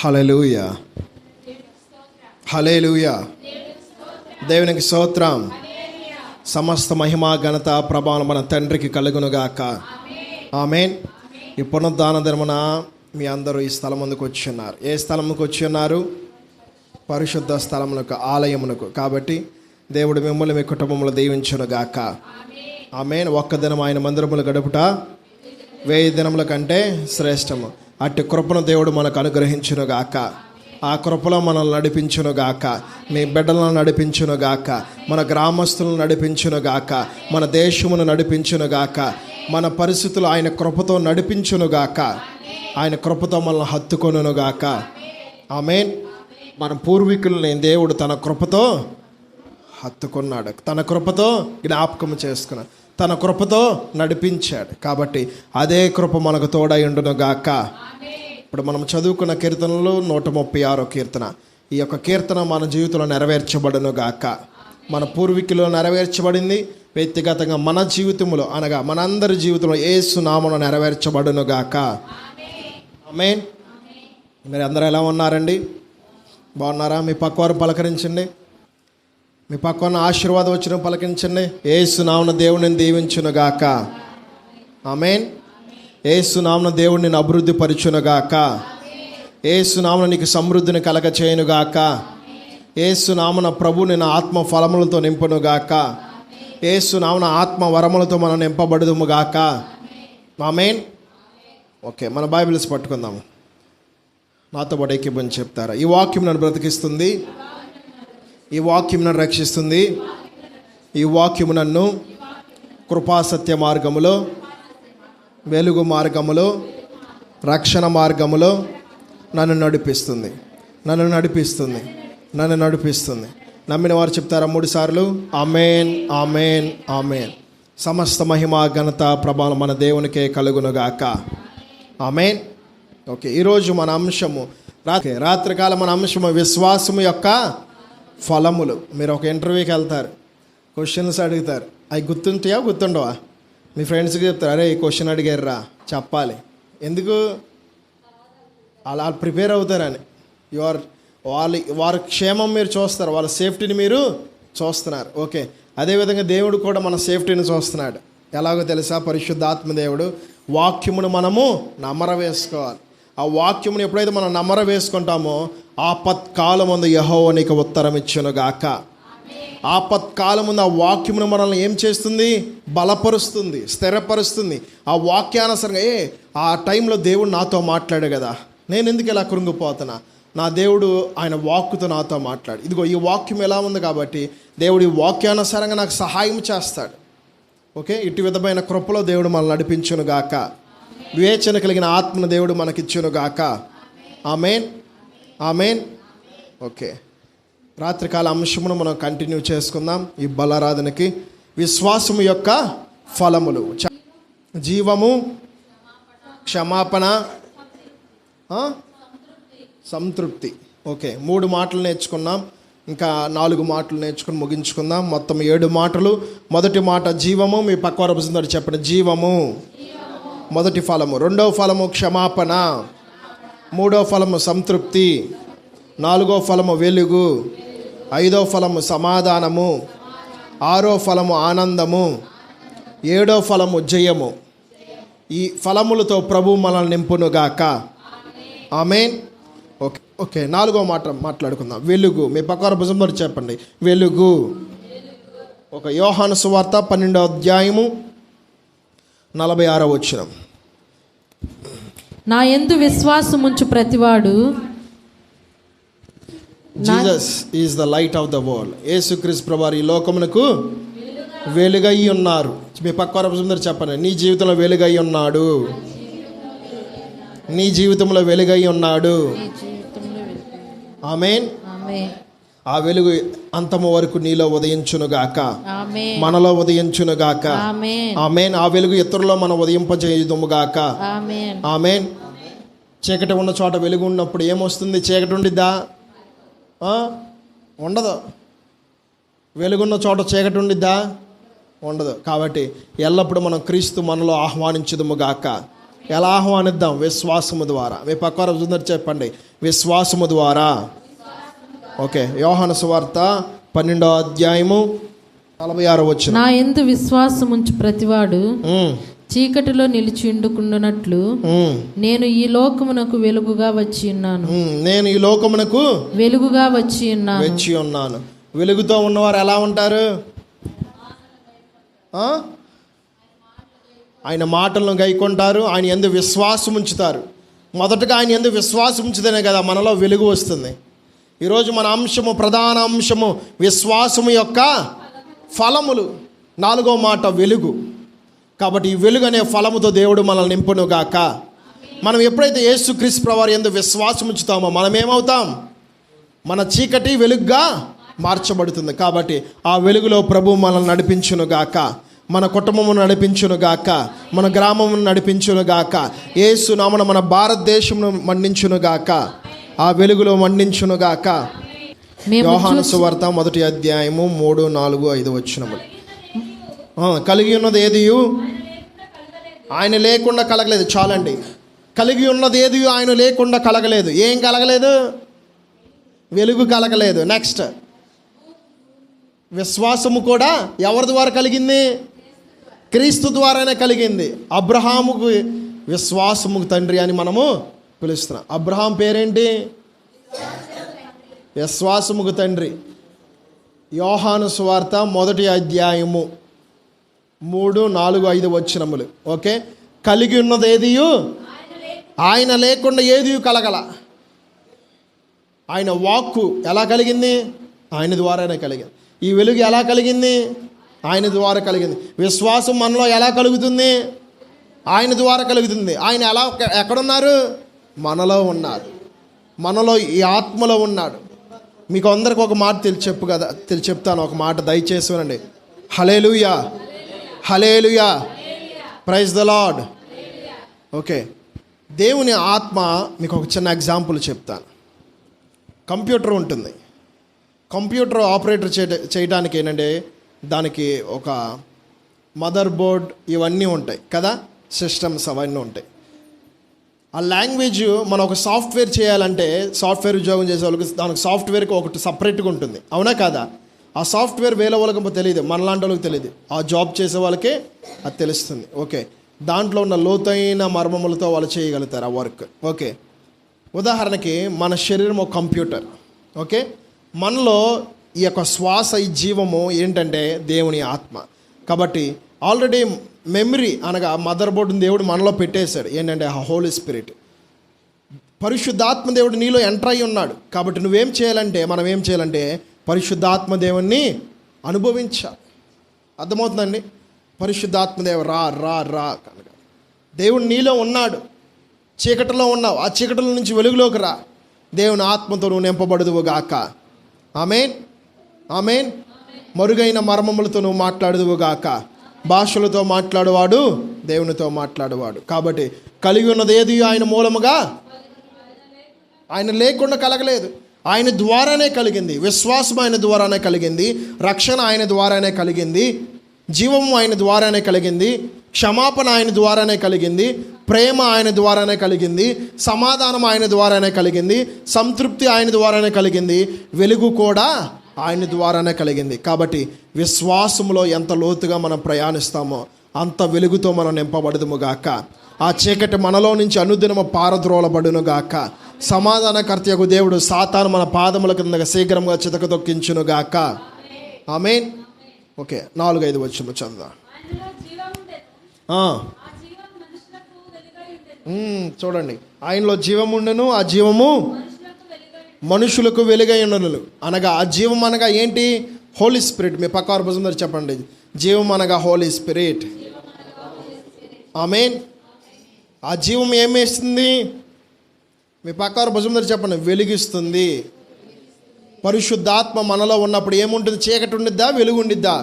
హల్లెలూయా, హల్లెలూయా. దేవునికి స్తోత్రం. సమస్త మహిమ ఘనత ప్రభావం మన తండ్రికి కలుగునుగాక. ఆమేన్. ఈ పునరుద్ధాన దినమున మీ అందరూ ఈ స్థలం ముందుకు వచ్చి ఉన్నారు. ఏ స్థలముకు వచ్చి ఉన్నారు? పరిశుద్ధ స్థలమునకు, ఆలయమునకు. కాబట్టి దేవుడు మిమ్మల్ని మీ కుటుంబంలో దీవించునుగాక. ఆమేన్. ఒక్క దినం ఆయన మందిరములు గడుపుట 1000 దినముల కంటే శ్రేష్టము. అట్టి కృపను దేవుడు మనకు అనుగ్రహించునుగాక. ఆ కృపలో మనల్ని నడిపించునుగాక. మీ బిడ్డలను నడిపించునుగాక. మన గ్రామస్తులను నడిపించునుగాక. మన దేశమును నడిపించునుగాక. మన పరిస్థితులు ఆయన కృపతో నడిపించునుగాక. ఆయన కృపతో మనల్ని హత్తుకొనుగాక. ఆమేన్. మన పూర్వీకుల్ని దేవుడు తన కృపతో హత్తుకున్నాడు, తన కృపతో జ్ఞాపకం చేసుకున్నాడు, తన కృపతో నడిపించాడు. కాబట్టి అదే కృప మనకు తోడై ఉండునుగాక. ఇప్పుడు మనం చదువుకున్న కీర్తనలు 136 కీర్తన. ఈ యొక్క కీర్తన మన జీవితంలో నెరవేర్చబడునుగాక. మన పూర్వీకులు నెరవేర్చబడింది, వ్యక్తిగతంగా మన జీవితంలో అనగా మనందరి జీవితంలో యేసు నామమున నెరవేర్చబడునుగాక. ఆమేన్. మీరు అందరూ ఎలా ఉన్నారండి? బాగున్నారా? మీ పక్కవారు పలకరించండి. మీ పక్కన ఆశీర్వాదం వచ్చిన పలకరించండి. యేసు నామమున దేవుడిని దీవించునుగాక. ఆమేన్. యేసు నామమున దేవుడిని అభివృద్ధి పరచునుగాక. యేసు నామమున నీకు సమృద్ధిని కలగ చేయునుగాక. యేసు నామమున ప్రభు నిన్న ఆత్మ ఫలములతో నింపునుగాక. యేసు నామమున ఆత్మ వరములతో మనం నింపబడుదుముగాక. ఆమేన్. ఓకే, మన బైబిల్స్ పట్టుకుందాము. నాతో పాటు ఏకీభవించి చెప్తారా? ఈ వాక్యం నన్ను బ్రతికిస్తుంది, ఈ వాక్యం నన్ను రక్షిస్తుంది, ఈ వాక్యం నన్ను కృపాసత్య మార్గములో, వెలుగు మార్గములో, రక్షణ మార్గములో నన్ను నడిపిస్తుంది, నన్ను నడిపిస్తుంది, నన్ను నడిపిస్తుంది. నమ్మిన వారు చెప్తారా 3 సార్లు? ఆమేన్, ఆమేన్, ఆమేన్. సమస్త మహిమ ఘనత ప్రభావం మన దేవునికే కలుగునుగాక. ఆమేన్. ఓకే, ఈరోజు మన అంశము రాత్రికాలం మన అంశము విశ్వాసము యొక్క ఫలములు. మీరు ఒక ఇంటర్వ్యూకి వెళ్తారు, క్వశ్చన్స్ అడుగుతారు. అవి గుర్తుంటాయా గుర్తుండవా? మీ ఫ్రెండ్స్కి చెప్తారు, అరే ఈ క్వశ్చన్ అడిగారురా చెప్పాలి. ఎందుకు? అలా ప్రిపేర్ అవుతారని. వారి క్షేమం మీరు చూస్తారు, వాళ్ళ సేఫ్టీని మీరు చూస్తున్నారు. ఓకే, అదేవిధంగా దేవుడు కూడా మన సేఫ్టీని చూస్తున్నాడు. ఎలాగో తెలుసా? పరిశుద్ధాత్మ దేవుడు వాక్యమును మనము నమ్మర వేసుకోవాలి. ఆ వాక్యమును ఎప్పుడైతే మనం నమ్మర వేసుకుంటామో ఆపత్కాలమందు యెహోవా నీకు ఉత్తరం ఇచ్చునుగాక. ఆపత్కాలముందు ఆ వాక్యమును మనల్ని ఏం చేస్తుంది? బలపరుస్తుంది, స్థిరపరుస్తుంది. ఆ వాక్యానుసరంగా ఆ టైంలో దేవుడు నాతో మాట్లాడే కదా, నేను ఎందుకు ఇలా కృంగిపోతున్నా? నా దేవుడు ఆయన వాక్కుతో నాతో మాట్లాడు. ఇదిగో ఈ వాక్యం ఎలా ఉంది కాబట్టి దేవుడు ఈ వాక్యానుసారంగా నాకు సహాయం చేస్తాడు. ఓకే, ఇటు విధమైన కృపలో దేవుడు మనల్ని నడిపించునుగాక. వివేచన కలిగిన ఆత్మను దేవుడు మనకిచ్చునుగాక. ఆమేన్, ఆమేన్. ఓకే, రాత్రికాల అంశమును మనం కంటిన్యూ చేసుకుందాం. ఈ బలారాధనకి విశ్వాసము యొక్క ఫలములు: జీవము, క్షమాపణ, సంతృప్తి. ఓకే, 3 మాటలు నేర్చుకున్నాం. ఇంకా 4 మాటలు నేర్చుకుని ముగించుకుందాం. మొత్తం 7 మాటలు. మొదటి మాట జీవము. మీ పక్క వరపుతుందో చెప్పండి. జీవము మొదటి ఫలము. రెండవ ఫలము క్షమాపణ. మూడవ ఫలము సంతృప్తి. 4వ ఫలము వెలుగు. 5వ ఫలము సమాధానము. 6వ ఫలము ఆనందము. 7వ ఫలము జయము. ఈ ఫలములతో ప్రభు మనల్ని నింపునుగాక. ఆమేన్. ఓకే, ఓకే, 4వ మాట మాట్లాడుకుందాం. వెలుగు. మీ పక్కన భుజంతో చెప్పండి. వెలుగు. ఒక యోహాను సువార్త 12వ అధ్యాయము 46వ వచనం. నా యందు విశ్వాసముంచు ప్రతివాడు. Jesus is the light of the world. యేసుక్రీస్తు ప్రభువారు ఈ లోకమునకు వెలుగై ఉన్నారు. మీ పక్క భుజంతో చెప్పండి. నీ జీవితంలో వెలుగై ఉన్నాడు, నీ జీవితంలో వెలుగై ఉన్నాడు. ఆమేన్. ఆ వెలుగు అంతము వరకు నీలో ఉదయించునుగాక, మనలో ఉదయించునుగాక. ఆమేన్. ఆ వెలుగు ఇతరులో మనం ఉదయింపజేయుదుముగాక. ఆమేన్. చీకటి ఉన్న చోట వెలుగు ఉన్నప్పుడు ఏమొస్తుంది? చీకటి ఉండిద్దా? ఉండదు. వెలుగున్న చోట చీకటి ఉండిద్దా? ఉండదు. కాబట్టి ఎల్లప్పుడూ మనం క్రీస్తు మనలో ఆహ్వానించుదుముగాక. ఎలా ఆహ్వానిద్దాం? విశ్వాసము ద్వారా. మీ పక్క చూద్దరు చెప్పండి. విశ్వాసము ద్వారా. ఓకే, యోహాను సువార్త 12వ అధ్యాయము 46వ వచనం. నా యందు విశ్వాసముంచు ప్రతివాడు చీకటిలో నిలిచి ఉండుకుండునట్లు నేను ఈ లోకమునకు వెలుగుగా వచ్చి ఉన్నాను. నేను ఈ లోకమునకు వెలుగుగా వచ్చి ఉన్నాను. వెలుగుతో ఉన్నవారు ఎలా ఉంటారు? ఆయన మాటలను గైకొంటారు, ఆయన యందు విశ్వాసం ఉంచుతారు. మొదటగా ఆయన యందు విశ్వాసం ఉంచితేనే కదా మనలో వెలుగు వస్తుంది. ఈరోజు మన అంశము, ప్రధాన అంశము విశ్వాసము యొక్క ఫలములు. 4వ మాట వెలుగు. కాబట్టి ఈ వెలుగు అనే ఫలముతో దేవుడు మనల్ని నింపును గాక. మనం ఎప్పుడైతే యేసుక్రీస్తు ప్రభువారి యందు విశ్వాసం ఉంచుతామో మనం ఏమవుతాం? మన చీకటి వెలుగుగా మార్చబడుతుంది. కాబట్టి ఆ వెలుగులో ప్రభు మనల్ని నడిపించును గాక, మన కుటుంబమును నడిపించును గాక, మన గ్రామమును నడిపించును గాక, యేసు నామమున మన భారతదేశమును మండించును గాక, ఆ వెలుగులో మండించును గాక. యోహాను సువార్త 1వ అధ్యాయము 3, 4, 5 వచనములు. కలిగి ఉన్నది ఏదియు ఆయన లేకుండా కలగలేదు. చాలండి. కలిగి ఉన్నది ఏదియు ఆయన లేకుండా కలగలేదు. ఏం కలగలేదు? వెలుగు కలగలేదు. నెక్స్ట్, విశ్వాసము కూడా ఎవరి ద్వారా కలిగింది? క్రీస్తు ద్వారానే కలిగింది. అబ్రహాముకు విశ్వాసముకు తండ్రి అని మనము పిలుస్తున్నాం. అబ్రహాం పేరేంటి? విశ్వాసముకు తండ్రి. యోహాను సువార్త 1వ అధ్యాయము 3, 4, 5 వచనములు. ఓకే, కలిగి ఉన్నది ఏదియు ఆయన లేకుండా ఏదియు కలగల. ఆయన వాక్కు ఎలా కలిగింది? ఆయన ద్వారానే కలిగింది. ఈ వెలుగు ఎలా కలిగింది? ఆయన ద్వారా కలిగింది. విశ్వాసం మనలో ఎలా కలుగుతుంది? ఆయన ద్వారా కలుగుతుంది. ఆయన ఎలా ఎక్కడున్నారు? మనలో ఉన్నారు. మనలో ఈ ఆత్మలో ఉన్నాడు. మీకు అందరికి ఒక మాట చెప్తాను. ఒక మాట దయచేసి వినండి. హల్లెలూయా, హల్లెలూయా, ప్రైజ్ ద లార్డ్. ఓకే, దేవుని ఆత్మ. మీకు ఒక చిన్న ఎగ్జాంపుల్ చెప్తాను. కంప్యూటర్ ఉంటుంది. కంప్యూటర్ ఆపరేటర్ చేయడానికి ఏంటంటే దానికి ఒక మదర్ బోర్డ్ ఇవన్నీ ఉంటాయి కదా, సిస్టమ్స్ అవన్నీ ఉంటాయి. ఆ లాంగ్వేజ్ మనం ఒక సాఫ్ట్వేర్ చేయాలంటే, సాఫ్ట్వేర్ ఉద్యోగం చేసే వాళ్ళకి దానికి సాఫ్ట్వేర్కి ఒకటి సపరేట్గా ఉంటుంది, అవునా కాదా? ఆ సాఫ్ట్వేర్ వేరే వాళ్ళకి తెలియదు, మనలాంటి వాళ్ళకి తెలియదు. ఆ జాబ్ చేసే వాళ్ళకే అది తెలుస్తుంది. ఓకే, దాంట్లో ఉన్న లోతైన మర్మములతో వాళ్ళు చేయగలుగుతారు ఆ వర్క్. ఓకే, ఉదాహరణకి మన శరీరం ఒక కంప్యూటర్. ఓకే, మనలో ఈ యొక్క శ్వాస, ఈ జీవము ఏంటంటే దేవుని ఆత్మ. కాబట్టి ఆల్రెడీ మెమరీ అనగా మదర్ బోర్డుని దేవుడు మనలో పెట్టేశాడు. ఏంటంటే ఆ హోలీ స్పిరిట్, పరిశుద్ధాత్మ దేవుడు నీలో ఎంటర్ అయి ఉన్నాడు. కాబట్టి నువ్వేం చేయాలంటే, మనం ఏం చేయాలంటే పరిశుద్ధాత్మ దేవుణ్ణి అనుభవించాలి. అర్థమవుతుందండి? పరిశుద్ధాత్మ దేవుడు రా రా రా కనుక దేవుడు నీలో ఉన్నాడు. చీకటిలో ఉన్నావు, ఆ చీకటిలో నుంచి వెలుగులోకి రా. దేవుని ఆత్మతో నువ్వు నింపబడుదువు గాక. ఆమేన్, ఆమేన్. మరుగైన మర్మములతో నువ్వు మాట్లాడుదువు గాక. భాషలతో మాట్లాడువాడు దేవునితో మాట్లాడువాడు. కాబట్టి కలిగి ఉన్నది ఏది ఆయన మూలముగా, ఆయన లేకుండా కలగలేదు. ఆయన ద్వారానే కలిగింది. విశ్వాసం ఆయన ద్వారానే కలిగింది. రక్షణ ఆయన ద్వారానే కలిగింది. జీవము ఆయన ద్వారానే కలిగింది. క్షమాపణ ఆయన ద్వారానే కలిగింది. ప్రేమ ఆయన ద్వారానే కలిగింది. సమాధానం ఆయన ద్వారానే కలిగింది. సంతృప్తి ఆయన ద్వారానే కలిగింది. వెలుగు కూడా ఆయన ద్వారానే కలిగింది. కాబట్టి విశ్వాసములో ఎంత లోతుగా మనం ప్రయాణిస్తామో అంత వెలుగుతో మనం నింపబడదుముగాక. ఆ చీకటి మనలో నుంచి అనుదినము పారద్రోలబడునుగాక. సమాధానకర్తయగు దేవుడు సాతాను మన పాదముల కింద శీఘ్రంగా చితకతొక్కించునుగాక. ఆమేన్. ఓకే, 4-5 వచనములు చదువుదాం. చూడండి, ఆయనలో జీవం ఉండెను, ఆ జీవము మనుషులకు వెలుగై ఉండను. అనగా ఆ జీవం అనగా ఏంటి? హోలీ స్పిరిట్. మీ పక్క వారి భుజం దగ్గర చెప్పండి, జీవం అనగా హోలీ స్పిరిట్. ఆమేన్. ఆ జీవం ఏమేస్తుంది? మీ పక్క వారి భుజం దగ్గర చెప్పండి, వెలిగిస్తుంది. పరిశుద్ధాత్మ మనలో ఉన్నప్పుడు ఏముంటుంది? చీకటి ఉండిద్దా, వెలుగు ఉండిద్దా?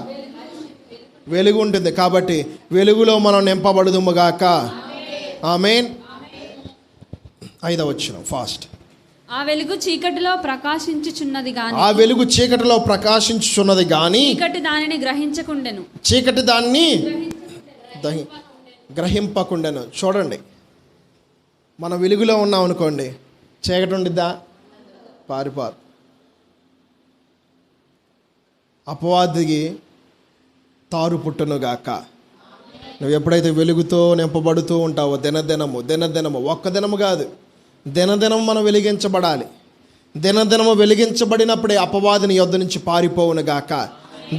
వెలుగు ఉంటుంది. కాబట్టి వెలుగులో మనం నింపబడుదుముగాక. ఆమేన్. 5వ వచనం ఫాస్ట్. ఆ వెలుగు చీకటిలో ప్రకాశించుచున్నది గాని, ఆ వెలుగు చీకటిలో ప్రకాశించుచున్నది గాని చీకటి దానిని గ్రహించకుండెను. చీకటి దాన్ని గ్రహింపకుండెను. చూడండి, మన వెలుగులో ఉన్నాం అనుకోండి, చీకటి ఉండిద్దా? పారిపారు. అపవాదికి తారు పుట్టునుగాక. నువ్వు ఎప్పుడైతే వెలుగుతో నింపబడుతూ ఉంటావో దినదినము ఒక్క దినము కాదు, దినదినం మనం వెలిగించబడాలి. దినదినము వెలిగించబడినప్పుడే అపవాదిని యొద్ద నుంచి పారిపోవునుగాక.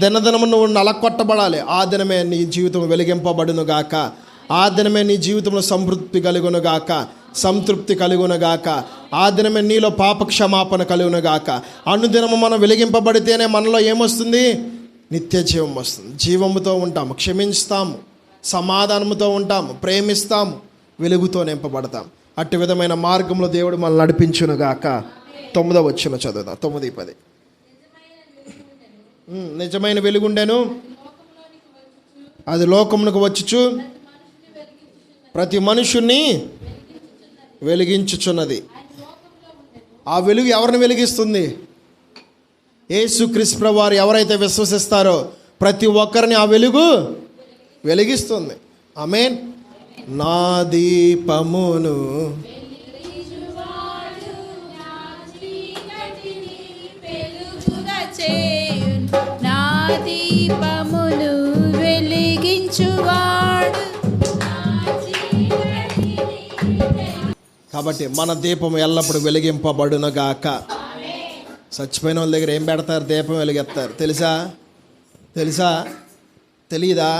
దినదినము నువ్వు నలకొట్టబడాలి. ఆ దినమే నీ జీవితం వెలిగింపబడునుగాక. ఆ దినమే నీ జీవితంలో సంతృప్తి కలుగునుగాక. ఆ దినమే నీలో పాపక్షమాపణ కలుగునుగాక. అనుదినము మనం వెలిగింపబడితేనే మనలో ఏమొస్తుంది? నిత్య జీవం వస్తుంది. జీవముతో ఉంటాము, క్షమిస్తాము, సమాధానముతో ఉంటాము, ప్రేమిస్తాము, వెలుగుతో నింపబడతాం. అట్టి విధమైన మార్గంలో దేవుడు మనల్ని నడిపించునుగాక. 9వ వచనం చదువుదాం. 9:10. నిజమైన వెలుగుండెను, అది లోకమునకు వచ్చుచు ప్రతి మనుషుణ్ణి వెలిగించుచున్నది. ఆ వెలుగు ఎవరిని వెలిగిస్తుంది? యేసుక్రీస్తు ప్రభువారు ఎవరైతే విశ్వసిస్తారో ప్రతి ఒక్కరిని ఆ వెలుగు వెలిగిస్తుంది. ఆమేన్. నా దీపమును నా దీపమును వెలిగించువాడు. కాబట్టి మన దీపం ఎల్లప్పుడూ వెలిగింపబడునుగాక. చచ్చిపోయిన వాళ్ళ దగ్గర ఏం పెడతారు? దీపం వెలిగిస్తారు. తెలియదా?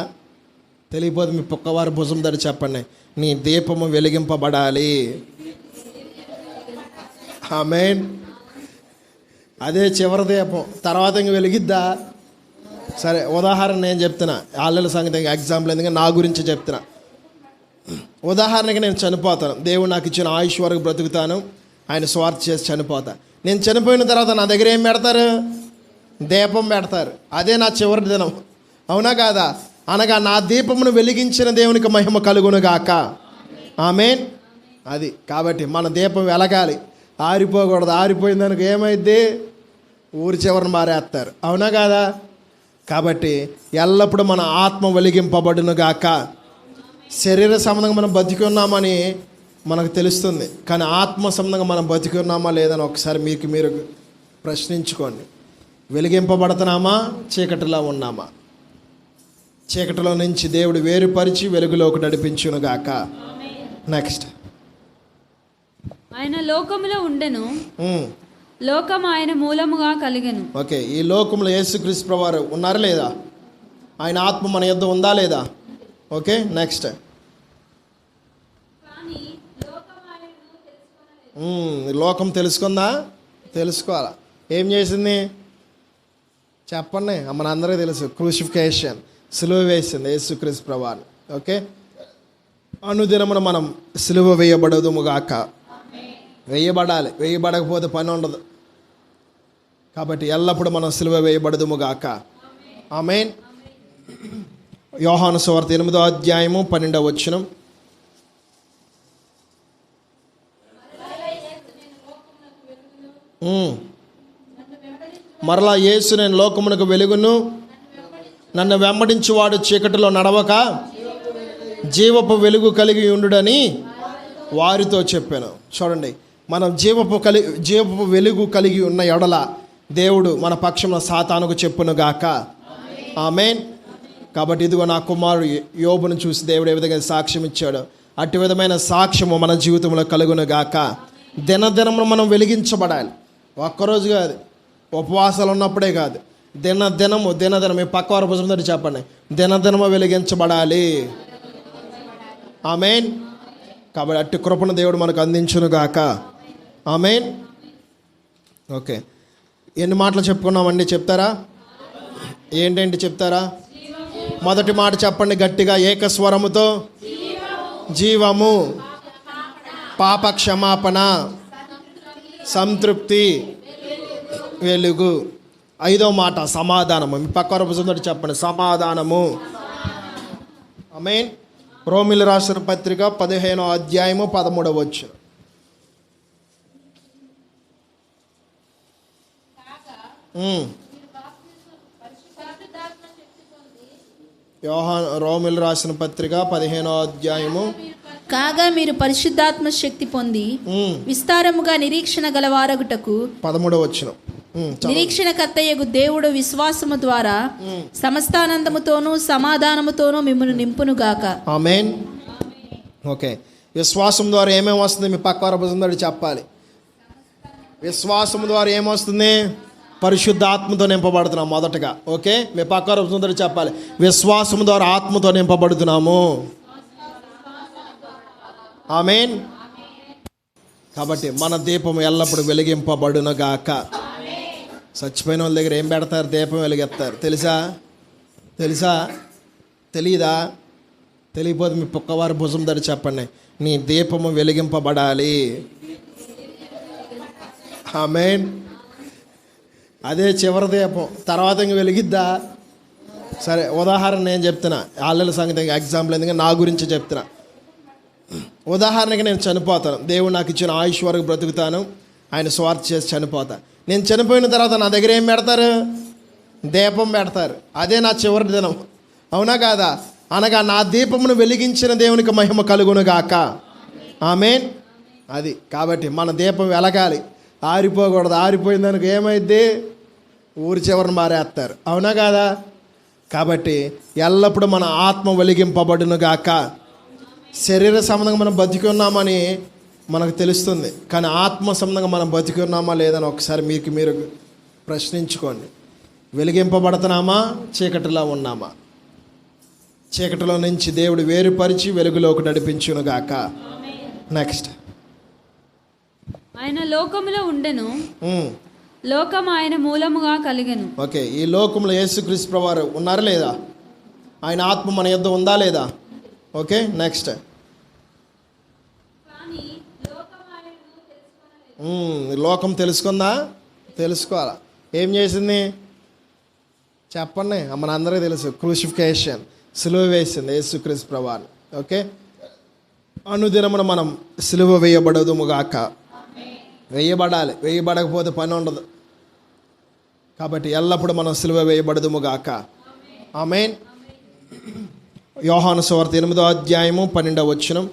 తెలియకపోతే మీ పక్కవారి భుజం దడి చెప్పండి, నీ దీపము వెలిగింపబడాలి. ఆమేన్. అదే చివరి దీపం. తర్వాత ఇంక వెలిగిద్దా? సరే, ఉదాహరణ నేను చెప్తున్నా. ఆళ్ళ సంగతి ఎగ్జాంపుల్ ఎందుకంటే నా గురించి చెప్తున్నా. ఉదాహరణకి నేను చనిపోతాను. దేవుడు నాకు ఇచ్చిన ఆయుష్ వరకు బ్రతుకుతాను, ఆయన స్వార్థ చేసి చనిపోతా. నేను చనిపోయిన తర్వాత నా దగ్గర ఏం పెడతారు? దీపం పెడతారు. అదే నా చివరి దినం. అవునా కాదా? అనగా నా దీపమును వెలిగించిన దేవునికి మహిమ కలుగునుగాక. ఆమేన్. అది కాబట్టి మన దీపం వెలగాలి, ఆరిపోకూడదు. ఆరిపోయిన దానికి ఏమైద్ది? ఊరి చివరిని మారేస్తారు. అవునా కాదా? కాబట్టి ఎల్లప్పుడూ మన ఆత్మ వెలిగింపబడునుగాక. శరీర సంబంధంగా మనం బతికి ఉన్నామని మనకు తెలుస్తుంది, కానీ ఆత్మ సంబంధంగా మనం బతికి ఉన్నామా లేదని ఒకసారి మీరు ప్రశ్నించుకోండి. వెలిగింపబడుతున్నామా? చీకటిలో ఉన్నామా? చీకటిలో నుంచి దేవుడు వేరుపరిచి వెలుగులోకి నడిపించునుగాక. నెక్స్ట్. ఆయన లోకములో ఉండెను, లోకం ఆయన మూలముగా కలిగెను. ఓకే, ఈ లోకంలో యేసుక్రీస్తు ప్రభువారు ఉన్నారా లేదా? ఆయన ఆత్మ మన యొద్ద ఉందా లేదా? Okay, next. లోకం తెలుసుకుందా? తెలుసుకోవాలా. ఏం చేసింది చెప్పండి. మన అందరికీ తెలుసు, క్రూసిఫికేషన్, సిలువ వేసింది యేసుక్రీస్తు ప్రభువారు. ఓకే, అనుదినమున మనం సిలువ వేయబడదుముగాక. వేయబడాలి, వేయబడకపోతే పని ఉండదు. కాబట్టి ఎల్లప్పుడూ మనం సిలువ వేయబడదుముగాక. ఆమేన్. యోహాను సువార్త 8వ అధ్యాయము 12వ వచనం. మరలా యేసు, నేను లోకమునకు వెలుగును, నన్ను వెంబడించువాడు చీకటిలో నడవక జీవపు వెలుగు కలిగి ఉండుడని వారితో చెప్పాను. చూడండి, మనం జీవపు వెలుగు కలిగి ఉన్న ఎడల దేవుడు మన పక్షంలో సాతానుకు చెప్పునుగాక. ఆమేన్. కాబట్టి ఇదిగో నా కుమారుడు యోబును చూసి దేవుడు ఏ విధంగా సాక్ష్యం ఇచ్చాడు, అట్టి విధమైన సాక్ష్యము మన జీవితంలో కలుగునుగాక. దినదినము మనం వెలిగించబడాలి. ఒక్కరోజు కాదు, ఉపవాసాలు ఉన్నప్పుడే కాదు, దినదినము మీ పక్కవారి భుజం తోటి చెప్పండి, దినదినము వెలిగించబడాలి. ఆమేన్. కాబట్టి అట్టి కృపను దేవుడు మనకు అందించునుగాక. ఆమేన్. ఓకే, ఎన్ని మాటలు చెప్పుకున్నామండి? చెప్తారా? ఏంటంటే చెప్తారా? మొదటి మాట చెప్పండి గట్టిగా, ఏకస్వరముతో. జీవము, పాప క్షమాపణ, సంతృప్తి, వెలుగు. 5వ మాట సమాధానము. మీ పక్క పుస్తకంతో చెప్పండి, సమాధానము. ఆమేన్. రోమిలు రాసిన పత్రిక 15వ అధ్యాయము 13వ వచనం. రోమిలు రాసిన పత్రిక 15వ అధ్యాయము కాగా మీరు పరిశుద్ధాత్మ శక్తి పొంది విస్తారముగా నిరీక్షణ గలవారగుటకు 13వ వచనం. నిరీక్షణకర్తయగు దేవుడు విశ్వాసము ద్వారా సమస్తానందముతోనూ సమాధానముతోనూ మిమ్మల్ని నింపును గాక. ఆమేన్. ఓకే, విశ్వాసం ద్వారా ఏమేమి వస్తుంది? మీ పక్క భుజంతో చెప్పాలి. విశ్వాసం ద్వారా ఏమొస్తుంది? పరిశుద్ధాత్మతో నింపబడుతున్నాం మొదటగా. ఓకే, మీ పక్క భుజంతో చెప్పాలి. విశ్వాసం ద్వారా ఆత్మతో నింపబడుతున్నాము. ఆమేన్. కాబట్టి మన దీపం ఎల్లప్పుడూ వెలిగింపబడునుగాక. చచ్చిపోయిన వాళ్ళ దగ్గర ఏం పెడతారు? దీపం వెలిగెత్తారు. తెలుసా? తెలీదా? తెలియపోతే మీ పక్కవారి భుజం దగ్గర చెప్పండి, నీ దీపము వెలిగింపబడాలి. ఆమేన్. అదే చివరి దీపం, తర్వాత ఇంక వెలిగిద్దా? సరే, ఉదాహరణ నేను చెప్తున్నా. ఆళ్ళ సంగతి ఎగ్జాంపుల్, ఎందుకంటే నా గురించి చెప్తున్నా. ఉదాహరణకి నేను చనిపోతాను. దేవుడు నాకు ఇచ్చిన ఆయుష్ వరకు బ్రతుకుతాను, ఆయన స్వార్థ చేసి చనిపోతా. నేను చనిపోయిన తర్వాత నా దగ్గర ఏం పెడతారు? దీపం పెడతారు. అదే నా చివరి దినం, అవునా కాదా? అనగా నా దీపమును వెలిగించిన దేవునికి మహిమ కలుగునుగాక. ఆమేన్. అది కాబట్టి మన దీపం వెలగాలి, ఆరిపోకూడదు. ఆరిపోయిందానికి ఏమైద్ది? ఊరి చివరిని మారేస్తారు, అవునా కాదా? కాబట్టి ఎల్లప్పుడూ మన ఆత్మ వెలిగింపబడునుగాక. శరీర సంబంధంగా మనం బతికి ఉన్నామని మనకు తెలుస్తుంది, కానీ ఆత్మ సంబంధంగా మనం బతికి ఉన్నామా లేదని ఒకసారి మీరు ప్రశ్నించుకోండి. వెలిగింపబడుతున్నామా? చీకటిలో ఉన్నామా? చీకటిలో నుంచి దేవుడు వేరుపరిచి వెలుగులోకి నడిపించునుగాక. నెక్స్ట్, ఆయన లోకములో ఉండెను, లోకం ఆయన మూలముగా కలిగెను. ఓకే, ఈ లోకంలో యేసుక్రీస్తు ప్రభువారు ఉన్నారా లేదా? ఆయన ఆత్మ మన యొద్ద ఉందా లేదా? ఓకే, నెక్స్ట్, లోకం తెలుసుకుందా? తెలుసుకోవాలా. ఏం చేసింది చెప్పండి? మన అందరికీ తెలుసు, క్రూసిఫికేషన్, సిలువ వేసింది యేసుక్రీస్తు ప్రభువారు. ఓకే, అనుదినమున మనం సిలువ వేయబడదుముగాక. వేయబడాలి, వేయబడకపోతే పని ఉండదు. కాబట్టి ఎల్లప్పుడూ మనం సిలువ వేయబడదుముగాక. ఆమేన్. యోహాను సువార్త 8వ అధ్యాయము 12వ వచనం.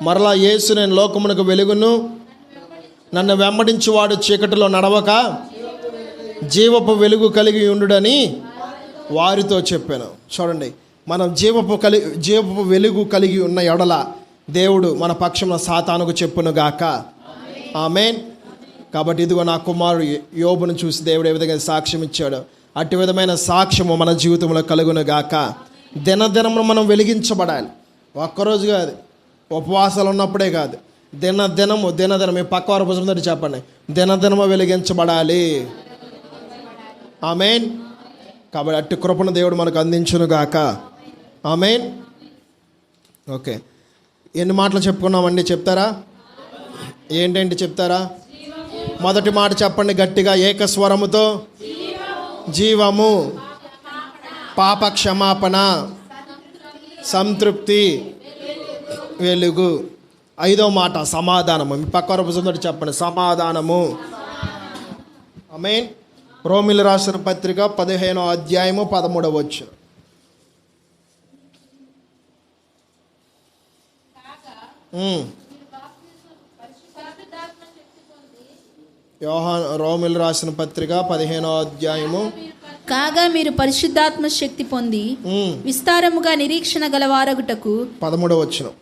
మరలా యేసు, నేను లోకమునకు వెలుగును, నన్ను వెంబడించువాడు చీకటిలో నడవక జీవపు వెలుగు కలిగి ఉండుడని వారితో చెప్పాను. చూడండి, మనం జీవపు వెలుగు కలిగి ఉన్న ఎడల దేవుడు మన పక్షంలో సాతానుకు చెప్పునుగాక. ఆమేన్. కాబట్టి ఇదిగో నా కుమారుడు యోబును చూసి దేవుడు ఏ విధంగా సాక్ష్యం ఇచ్చాడు, అట్టి విధమైన సాక్ష్యము మన జీవితంలో కలుగునుగాక. దినదినమును మనం వెలిగించబడాలి. ఒక్కరోజు కాదు, ఉపవాసాలు ఉన్నప్పుడే కాదు, దినదినము మీ పక్క వారి భుజం దగ్గర చెప్పండి, దినదినము వెలిగించబడాలి. ఆమేన్. కాబట్టి అట్టి కృపను దేవుడు మనకు అందించునుగాక. ఆమేన్. ఓకే, ఎన్ని మాటలు చెప్పుకున్నామండి? చెప్తారా? ఏంటంటే చెప్తారా? మొదటి మాట చెప్పండి గట్టిగా, ఏకస్వరముతో. జీవము, పాప క్షమాపణ, సంతృప్తి, వెలుగు. 5వ మాట సమాధానము. మీ పక్క భుజంతో చెప్పండి, సమాధానము. ఆమేన్. రోమిలు రాసిన పత్రిక 15వ అధ్యాయము 13వ వచనం. రోమిలు రాసిన పత్రిక 15వ అధ్యాయము. కాగా మీరు పరిశుద్ధాత్మ శక్తి పొంది విస్తారముగా నిరీక్షణ గలవారగుటకు 13వ వచనం.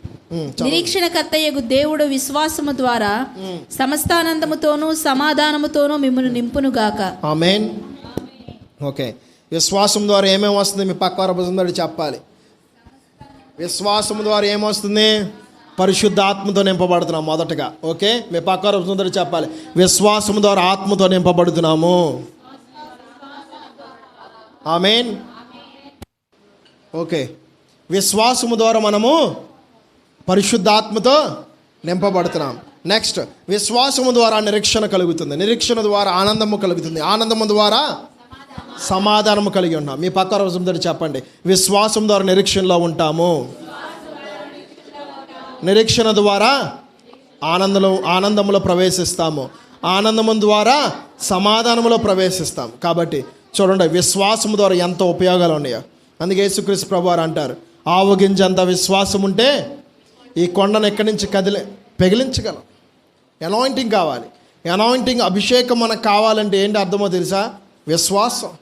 నిరీక్షణకర్తయగు దేవుడు విశ్వాసము ద్వారా సమస్తానందముతోనూ సమాధానముతోనూ మిమ్మల్ని నింపునుగాక. ఆమేన్. ఓకే, విశ్వాసం ద్వారా ఏమేమి వస్తుంది? మీ పక్క భుజం చెప్పాలి. విశ్వాసం ద్వారా ఏమొస్తుంది? పరిశుద్ధాత్మతో నింపబడుతున్నాం మొదటగా. ఓకే, మీ పక్క భుజం చెప్పాలి, విశ్వాసం ద్వారా ఆత్మతో నింపబడుతున్నాము. ఆమేన్. ఓకే, విశ్వాసము ద్వారా మనము పరిశుద్ధాత్మతో నింపబడుతున్నాం. నెక్స్ట్, విశ్వాసము ద్వారా నిరీక్షణ కలుగుతుంది, నిరీక్షణ ద్వారా ఆనందము కలుగుతుంది, ఆనందము ద్వారా సమాధానము కలిగి ఉన్నాం. మీ పక్క రోజు చెప్పండి, విశ్వాసం ద్వారా నిరీక్షణలో ఉంటాము, నిరీక్షణ ద్వారా ఆనందములో ప్రవేశిస్తాము, ఆనందము ద్వారా సమాధానములో ప్రవేశిస్తాం. కాబట్టి చూడండి, విశ్వాసం ద్వారా ఎంత ఉపయోగాలు ఉన్నాయో. అందుకే యేసుక్రీస్తు ప్రభువారు అంటారు, ఆవగింజంత విశ్వాసం ఉంటే ఈ కొండను ఎక్కడి నుంచి పెగిలించగలం. అనాయింటింగ్ కావాలి. అనాయింటింగ్, అభిషేకం మనకు కావాలంటే ఏంటి అర్థమో తెలుసా? విశ్వాసం.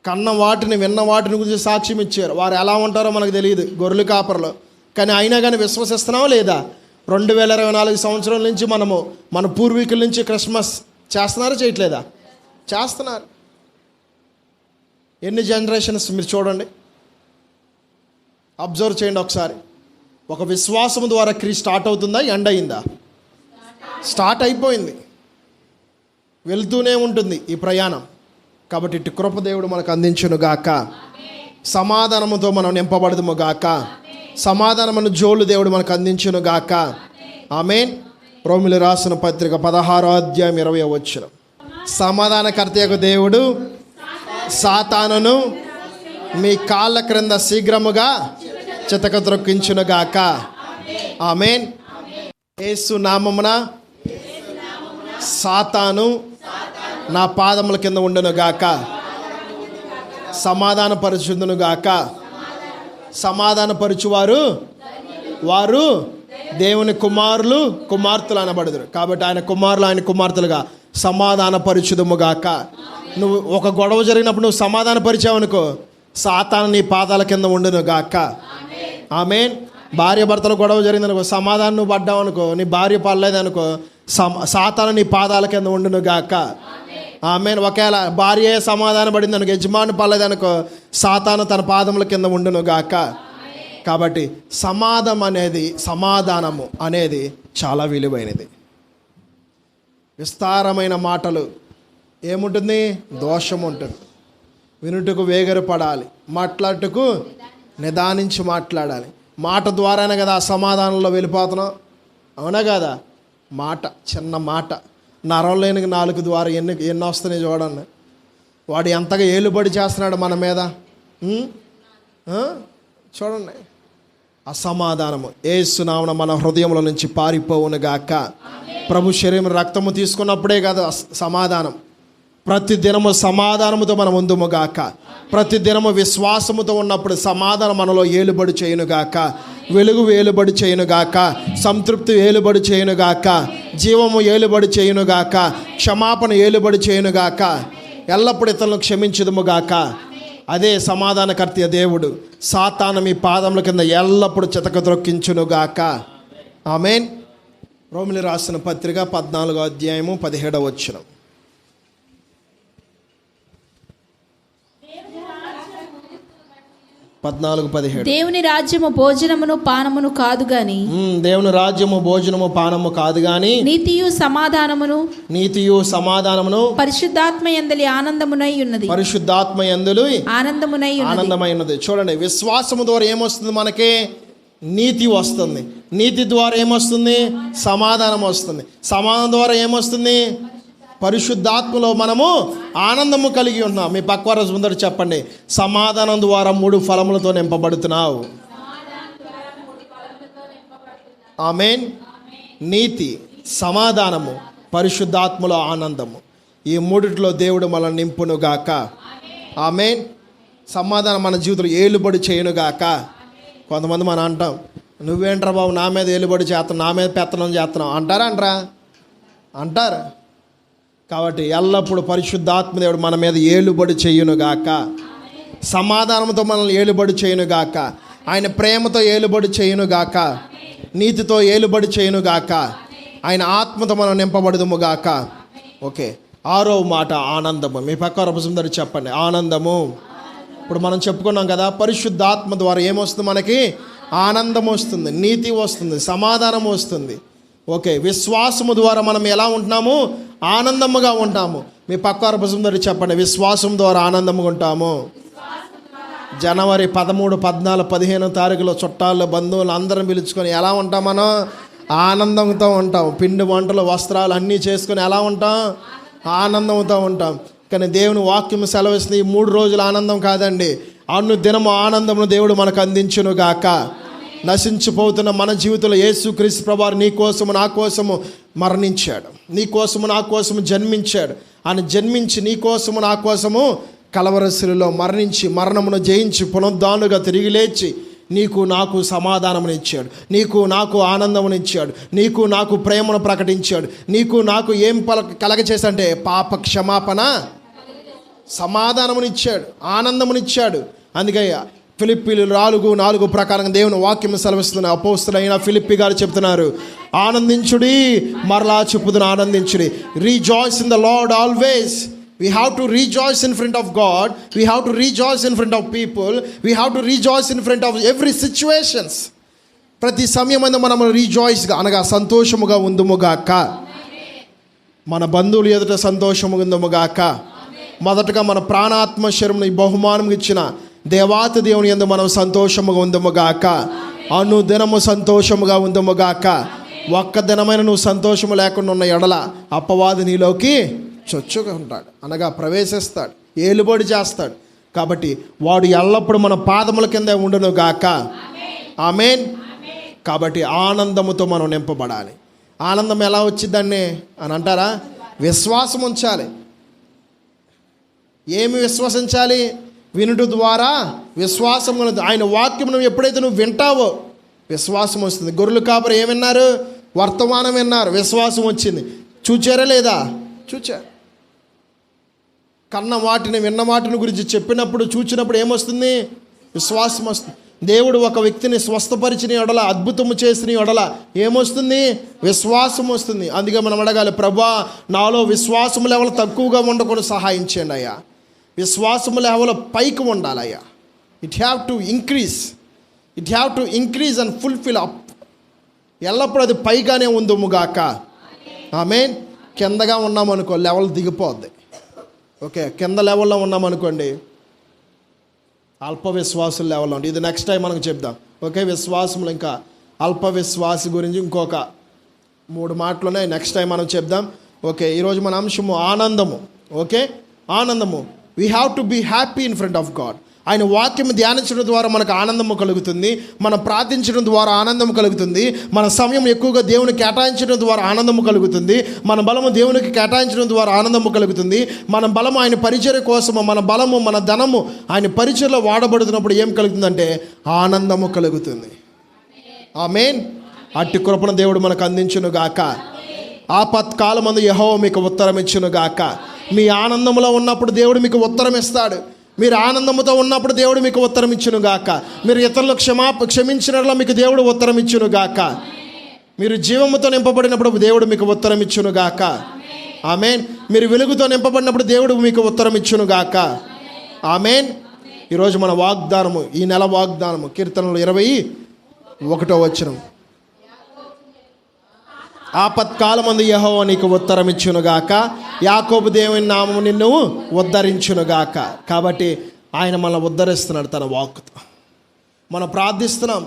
కన్న వాటిని విన్న వాటిని గురించి సాక్ష్యం ఇచ్చారు. వారు ఎలా ఉంటారో మనకు తెలియదు, గొర్రెలు కాపర్లో. కానీ అయినా కానీ విశ్వసిస్తున్నామా లేదా? 2024 సంవత్సరం నుంచి మనము మన పూర్వీకుల నుంచి క్రిస్మస్ చేస్తున్నారా, చేయట్లేదా? చేస్తున్నారు. ఎన్ని జనరేషన్స్ మీరు చూడండి, అబ్జర్వ్ చేయండి ఒకసారి. ఒక విశ్వాసం ద్వారా క్రీస్తు స్టార్ట్ అవుతుందా, ఎండ్ అయిందా? స్టార్ట్ అయిపోయింది, వెళ్తూనే ఉంటుంది ఈ ప్రయాణం. కాబట్టి ఇటు కృపదేవుడు మనకు అందించును గాక. సమాధానముతో మనం నింపబడదుము గాక. సమాధానమును జోలు దేవుడు మనకు అందించును గాక. ఆమేన్. రోమిలి రాసిన పత్రిక 16వ అధ్యాయం 20వ వచనం. సమాధానకర్తయగు దేవుడు సాతానును మీ కాళ్ళ క్రింద శీఘ్రముగా చితక త్రొక్కించును గాక. ఆమేన్. యేసు నామమున సాతాను నా పాదముల కింద ఉండును గాక. సమాధానపరచుదును గాక. సమాధానపరచువారు వారు దేవుని కుమారులు కుమార్తెలు అనబడుదురు. కాబట్టి ఆయన కుమారులు ఆయన కుమార్తెలుగా సమాధానపరచుదుము గాక. నువ్వు ఒక గొడవ జరిగినప్పుడు నువ్వు సమాధానపరిచావనుకో, సాతాను నీ పాదాల కింద ఉండును గాక. ఆమేన్. భార్య భర్తలు గొడవ జరిగిందనుకో, సమాధానం నువ్వు పడ్డావు అనుకో, నీ భార్య పడలేదనుకో, సాతాను నీ పాదాల కింద ఉండును గాక. ఆమేన్. ఒకవేళ భార్య సమాధానం పడింది అనుకో, యజమాని పడలేదనుకో, సాతాను తన పాదముల కింద ఉండును గాక. కాబట్టి సమాధానము అనేది చాలా విలువైనది. విస్తారమైన మాటలు ఏముంటుంది? దోషం ఉంటుంది. వినుటకు వేగరు పడాలి, మాట్లాడుటకు నిదానించి మాట్లాడాలి. మాట ద్వారానే కదా ఆ సమాధానంలో వెళ్ళిపోతున్నాం, అవునా కదా? మాట, చిన్న మాట, నరం లేని నాలుగు ద్వారా ఎన్ని వస్తున్నాయి చూడండి. వాడు ఎంతగా ఏలుబడి చేస్తున్నాడు మన మీద. చూడండి, అసమాధానము యేసు నామమున మన హృదయంలో నుంచి పారిపోవును గాక. ప్రభు శరీరం రక్తము తీసుకున్నప్పుడే కదా సమాధానం. ప్రతి దినము సమాధానముతో మనం ఉందుము గాక. ప్రతి దినము విశ్వాసముతో ఉన్నప్పుడు సమాధానం మనలో ఏలుబడి చేయునుగాక. వెలుగు ఏలుబడి చేయునుగాక. సంతృప్తి ఏలుబడి చేయునుగాక. జీవము ఏలుబడి చేయునుగాక. క్షమాపణ ఏలుబడి చేయునుగాక. ఎల్లప్పుడు ఇతరులను క్షమించుదుముగాక. అదే సమాధానకర్త దేవుడు. సాతాను మీ పాదముల కింద ఎల్లప్పుడు చితక త్రొక్కించునుగాక. ఆమేన్. రోమిలి రాసిన పత్రిక 14వ అధ్యాయము 17వ వచనం. దేవుని రాజ్యము భోజనమును పానమును కాదు గాని, దేవుని రాజ్యము భోజనము పానము కాదు గాని, నీతియు సమాధానమును పరిశుద్ధాత్మ యందలి ఆనందమునై ఉన్నది. పరిశుద్ధాత్మ యందలి ఆనందమై ఉన్నది. చూడండి, విశ్వాసము ద్వారా ఏమొస్తుంది? మనకి నీతి వస్తుంది. నీతి ద్వారా ఏమొస్తుంది? సమాధానం వస్తుంది. సమాధానం ద్వారా ఏమొస్తుంది? పరిశుద్ధాత్మలో మనము ఆనందము కలిగి ఉన్నాం. మీ పక్కవారు ముందర చెప్పండి, సమాధానం ద్వారా 3 ఫలములతో నింపబడుతున్నావు. ఆమేన్. నీతి, సమాధానము, పరిశుద్ధాత్మలో ఆనందము, ఈ 3 దేవుడు మనల్ని నింపునుగాక. ఆమేన్. సమాధానం మన జీవితంలో ఏలుబడి చేయునుగాక. కొంతమంది మనం అంటాం, నువ్వేంట్రా బాబు నా మీద ఏలుబడి చేస్తున్నావు, నా మీద పెత్తనం చేస్తున్నావు అంటారా? కాబట్టి ఎల్లప్పుడూ పరిశుద్ధాత్మ దేవుడు మన మీద ఏలుబడి చేయునుగాక. సమాధానంతో మనల్ని ఏలుబడి చేయునుగాక. ఆయన ప్రేమతో ఏలుబడి చేయునుగాక. నీతితో ఏలుబడి చేయునుగాక. ఆయన ఆత్మతో మనం నింపబడుదుముగాక. ఓకే, 6వ మాట ఆనందము. మీ పక్క రూపసుందరు చెప్పండి, ఆనందము. ఇప్పుడు మనం చెప్పుకున్నాం కదా, పరిశుద్ధాత్మ ద్వారా ఏమొస్తుంది? మనకి ఆనందం వస్తుంది, నీతి వస్తుంది, సమాధానం వస్తుంది. ఓకే, విశ్వాసము ద్వారా మనం ఎలా ఉంటున్నాము? ఆనందముగా ఉంటాము. మీ పక్క రూపసుందరు చెప్పండి, విశ్వాసం ద్వారా ఆనందముగా ఉంటాము. జనవరి 13, 14, 15 తారీఖులో చుట్టాలు బంధువులు అందరం పిలుచుకొని ఎలా ఉంటాం? మనం ఆనందంతో ఉంటాం. పిండి వంటలు వస్త్రాలు అన్నీ చేసుకొని ఎలా ఉంటాం? ఆనందంతో ఉంటాం. కానీ దేవుని వాక్యం సెలవిస్తుంది, ఈ 3 రోజుల ఆనందం కాదండి, అను దినము ఆనందమును దేవుడు మనకు అందించునుగాక. నశించిపోతున్న మన జీవితంలో యేసుక్రీస్తు ప్రభువారు నీ కోసము నా కోసము మరణించాడు, నీ కోసము నా కోసము జన్మించాడు. ఆయన జన్మించి నీ కోసము నా కోసము కలవరశిలలో మరణించి మరణమును జయించి పునరుద్ధానుగా తిరిగి లేచి నీకు నాకు సమాధానమునిచ్చాడు, నీకు నాకు ఆనందమునిచ్చాడు, నీకు నాకు ప్రేమను ప్రకటించాడు, నీకు నాకు ఏం కలగచేసంటే పాప క్షమాపణ, సమాధానమునిచ్చాడు, ఆనందమునిచ్చాడు. అందుకే ఫిలిప్పీలు 4:4 ప్రకారం దేవుని వాక్యం సెలవిస్తున్న అపోస్తలుడైన ఫిలిప్పి గారు చెప్తున్నారు, ఆనందించుడి, మరలా చెప్పుదును ఆనందించుడి. Rejoice in the Lord always. We have to rejoice in front of God. We have to rejoice in front of people. We have to rejoice in front of every situations. ప్రతి సమయమందు మనం రీజాయిస్గా అనగా సంతోషముగా ఉందుముగాక. మన బంధువులు ఎదుట సంతోషముగా ఉందుముగాక. మొదటగా మన ప్రాణాత్మ శరీరమును ఈ బహుమానం ఇచ్చిన దేవాతి దేవుని యందు మనం సంతోషముగా ఉందుముగాక. అనుదినము సంతోషముగా ఉందుముగాక. ఒక్క దినమైన నువ్వు సంతోషము లేకుండా ఉన్న ఎడల అపవాది నీలోకి చొచ్చుగా ఉంటాడు, అనగా ప్రవేశిస్తాడు, ఏలుబడి చేస్తాడు. కాబట్టి వాడు ఎల్లప్పుడూ మన పాదముల కింద ఉండును గాక. ఆమేన్. కాబట్టి ఆనందముతో మనం నింపబడాలి. ఆనందం ఎలా వచ్చిందండి అని అంటారా? విశ్వాసం ఉంచాలి. ఏమి విశ్వసించాలి? వినుట ద్వారా విశ్వాసం. ఆయన వాక్యం ఎప్పుడైతే నువ్వు వింటావో విశ్వాసం వస్తుంది. గొర్రెలు కాపరి ఏం విన్నారు? వర్తమానం విన్నారు, విశ్వాసం వచ్చింది. చూచారా లేదా? చూచారు. కన్న వాటిని విన్న వాటిని గురించి చెప్పినప్పుడు చూచినప్పుడు ఏమొస్తుంది? విశ్వాసం వస్తుంది. దేవుడు ఒక వ్యక్తిని స్వస్థపరిచిన ఎడల, అద్భుతము చేసిన ఎడల ఏమొస్తుంది? విశ్వాసం వస్తుంది. అందుకే మనం అడగాలి, ప్రభువా నాలో విశ్వాసం లెవెల్ తక్కువగా ఉండకుండా సహాయం చేయండి అయ్యా. విశ్వాసం లెవెల్ పైకి ఉండాలయ్యా. It have to increase and fulfil up. ఎల్లప్పుడూ అది పైగానే ఉందుముగాక. ఆమేన్. కిందగా ఉన్నామనుకో లెవెల్ దిగిపోద్ది. ఓకే, కింద లెవెల్లో ఉన్నామనుకోండి అల్ప విశ్వాసుల లెవెల్లో ఉంది. ఇది నెక్స్ట్ టైం మనకు చెప్దాం. ఓకే, విశ్వాసములు ఇంకా అల్ప విశ్వాసి గురించి ఇంకొక 3 మాటలు ఉన్నాయి, నెక్స్ట్ టైం మనం చెప్దాం. ఓకే, ఈరోజు మన అంశము ఆనందము. ఓకే, ఆనందము. We have to be happy in front of God. ఆయన వాక్యం ధ్యానించడం ద్వారా మనకు ఆనందము కలుగుతుంది. మనం ప్రార్థించడం ద్వారా ఆనందం కలుగుతుంది. మన సమయం ఎక్కువగా దేవునికి కేటాయించడం ద్వారా ఆనందము కలుగుతుంది. మన బలము దేవునికి కేటాయించడం ద్వారా ఆనందము కలుగుతుంది. మన బలము ఆయన పరిచర్య కోసము, మన బలము మన ధనము ఆయన పరిచర్యలో వాడబడుతున్నప్పుడు ఏం కలుగుతుందంటే ఆనందము కలుగుతుంది. ఆమేన్. అట్టి కృపను దేవుడు మనకు అందించును గాక. ఆపత్కాలమందు యెహోవా మీకు ఉత్తరం ఇచ్చును గాక. మీ ఆనందంలో ఉన్నప్పుడు దేవుడు మీకు ఉత్తరం ఇస్తాడు. మీరు ఆనందముతో ఉన్నప్పుడు దేవుడు మీకు ఉత్తరం ఇచ్చును గాక. మీరు ఇతరులకు క్షమించినట్లా మీకు దేవుడు ఉత్తరం ఇచ్చును గాక. మీరు జీవముతో నింపబడినప్పుడు దేవుడు మీకు ఉత్తరం ఇచ్చును గాక. ఆమేన్. మీరు వెలుగుతో నింపబడినప్పుడు దేవుడు మీకు ఉత్తరం ఇచ్చును గాక. ఆమేన్. ఈరోజు మన వాగ్దానము, ఈ నెల వాగ్దానము కీర్తనలు 21వ వచనం, ఆపత్కాలమందు యెహోవా నీకు ఉత్తరం ఇచ్చునుగాక, యాకోబు దేవుని నామము నిన్ను ఉద్ధరించునుగాక. కాబట్టి ఆయన మనల్ని ఉద్ధరిస్తున్నాడు తన వాక్కుతో. మనం ప్రార్థిస్తున్నాం,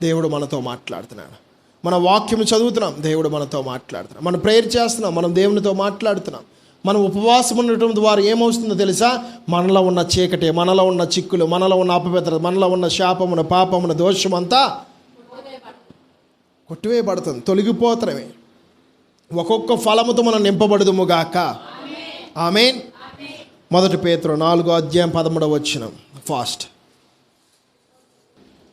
దేవుడు మనతో మాట్లాడుతున్నాడు. మన వాక్యం చదువుతున్నాం, దేవుడు మనతో మాట్లాడుతున్నాం. మనం ప్రేయర్ చేస్తున్నాం, మనం దేవునితో మాట్లాడుతున్నాం. మనం ఉపవాసం ఉండటం ద్వారా ఏమవుతుందో తెలుసా? మనలో ఉన్న చీకటి, మనలో ఉన్న చిక్కులు, మనలో ఉన్న అపవిత్రత, మనలో ఉన్న శాపమును, పాపమును, దోషమంతా కొట్టివేయబడుతుంది, తొలగిపోతున్నామే. ఒక్కొక్క ఫలముతో మనం నింపబడుదుముగాక. ఆమేన్. 1 పేతురు 4:13 ఫాస్ట్.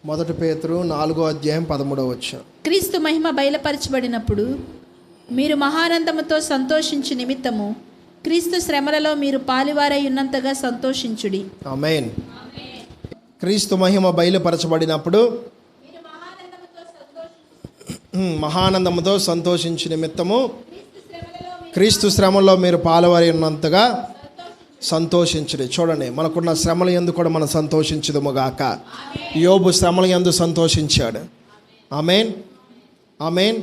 1 పేతురు 4:13. క్రీస్తు మహిమ బయలుపరచబడినప్పుడు మీరు మహానందముతో సంతోషించు నిమిత్తము క్రీస్తు శ్రమలలో మీరు పాలివారై ఉన్నంతగా సంతోషించుడి. ఆమేన్. క్రీస్తు మహిమ బయలుపరచబడినప్పుడు మహానందముతో సంతోషించు నిమిత్తము క్రీస్తు శ్రమలో మీరు పాలువారి ఉన్నంతగా సంతోషించుడి. చూడండి, మనకున్న శ్రమల యందు కూడా మనం సంతోషించుదుముగాక. యోబు శ్రమల యందు సంతోషించాడు. ఆమేన్. ఆమేన్.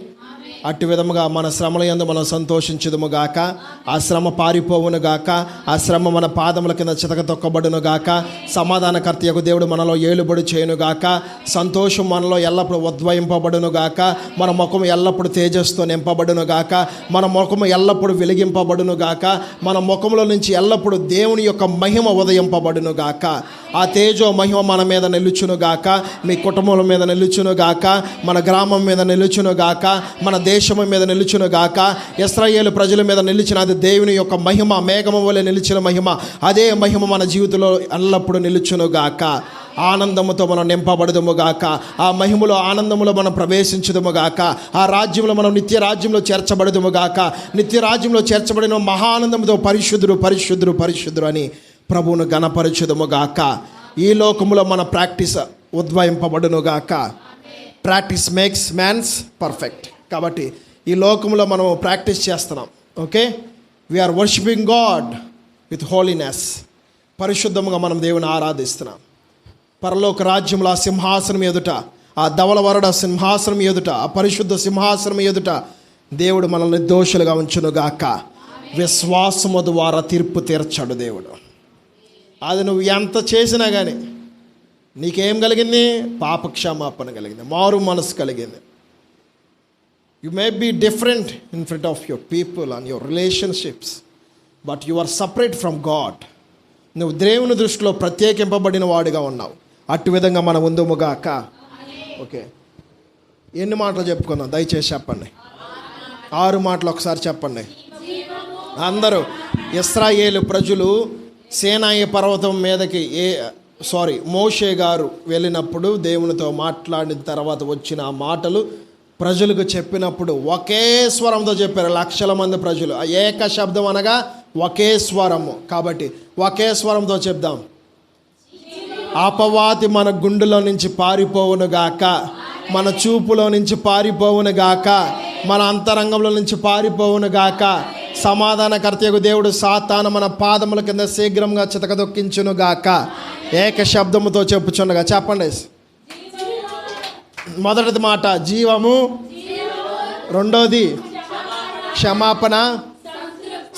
అట్టి విధముగా మన శ్రమల యందు మనం సంతోషించుదుముగాక. ఆ శ్రమ పారిపోవునుగాక. ఆ శ్రమ మన పాదముల కింద చితక తొక్కబడునుగాక. సమాధానకర్తయకు దేవుడు మనలో ఏలుబడి చేయునుగాక. సంతోషం మనలో ఎల్లప్పుడూ ఉద్వయింపబడునుగాక. మన ముఖము ఎల్లప్పుడూ తేజస్సుతో నింపబడునుగాక. మన ముఖము ఎల్లప్పుడూ వెలిగింపబడునుగాక. మన ముఖములో నుంచి ఎల్లప్పుడూ దేవుని యొక్క మహిమ ఉదయింపబడునుగాక. ఆ తేజో మహిమ మన మీద నిలుచునుగాక. మీ కుటుంబం మీద నిలుచునుగాక. మన గ్రామం మీద నిలుచునుగాక. మన మన దేశము మీద నిలుచును గాక. ఇశ్రాయేలు ప్రజల మీద నిలిచిన అది దేవుని యొక్క మహిమ, మేఘము వలె నిలిచిన మహిమ, అదే మహిమ మన జీవితంలో ఎల్లప్పుడూ నిలుచును గాక. ఆనందముతో మనం నింపబడదుము గాక. ఆ మహిమలో, ఆనందములో మనం ప్రవేశించుదుము గాక. ఆ రాజ్యంలో మనం నిత్య రాజ్యంలో చేర్చబడదుము గాక. నిత్య రాజ్యంలో చేర్చబడిన మహానందముతో పరిశుద్ధుడు పరిశుద్ధుడు పరిశుద్ధుడు అని ప్రభువును గణపరచుదుము గాక. ఈ లోకములో మన ప్రాక్టీస్ ఉద్భవింపబడును గాక. Practice makes mans perfect. కాబట్టి ఈ లోకంలో మనం ప్రాక్టీస్ చేస్తున్నాం. Okay, we are worshipping God with holiness. పరిశుద్ధముగా మనం దేవుని ఆరాధిస్తున్నాం. పరలోక రాజ్యంలో ఆ సింహాసనం ఎదుట, ఆ ధవళవరడ సింహాసనం ఎదుట, ఆ పరిశుద్ధ సింహాసనం ఎదుట దేవుడు మనల్ని దోషులుగా ఉంచునుగాక. విశ్వాసము ద్వారా తీర్పు తీర్చాడు దేవుడు. అది నువ్వు ఎంత చేసినా కానీ నీకేం కలిగింది? పాపక్షమాపణ కలిగింది, మారు మనసు కలిగింది. You may be different in front of your people and your relationships, but you are separate from God. నువ్వు దేవుని దృష్టిలో ప్రత్యేకింపబడిన వాడిగా ఉన్నావు. అటు విధంగా మనం ఉందుముగాక. ఓకే, ఎన్ని మాటలు చెప్పుకుందాం? దయచేసి చెప్పండి. 6 మాటలు ఒకసారి చెప్పండి అందరూ. ఇశ్రాయేలు ప్రజలు సీనాయి పర్వతం మీదకి మోషే గారు వెళ్ళినప్పుడు దేవునితో మాట్లాడిన తర్వాత వచ్చిన ఆ మాటలు ప్రజలకు చెప్పినప్పుడు ఒకే స్వరంతో చెప్పారు. లక్షల మంది ప్రజలు. ఏక శబ్దం అనగా ఒకే స్వరము. కాబట్టి ఒకే స్వరంతో చెప్దాం. అపవాది మన గుండెలో నుంచి పారిపోవునుగాక, మన చూపులో నుంచి పారిపోవునుగాక, మన అంతరంగంలో నుంచి పారిపోవునుగాక. సమాధానకర్తయగు దేవుడు సాతాను మన పాదముల కింద శీఘ్రంగా చితకదొక్కించునుగాక. ఏక శబ్దముతో చెప్పుచుండగా చెప్పండి. మొదటిది మాట జీవము, రెండోది క్షమాపణ,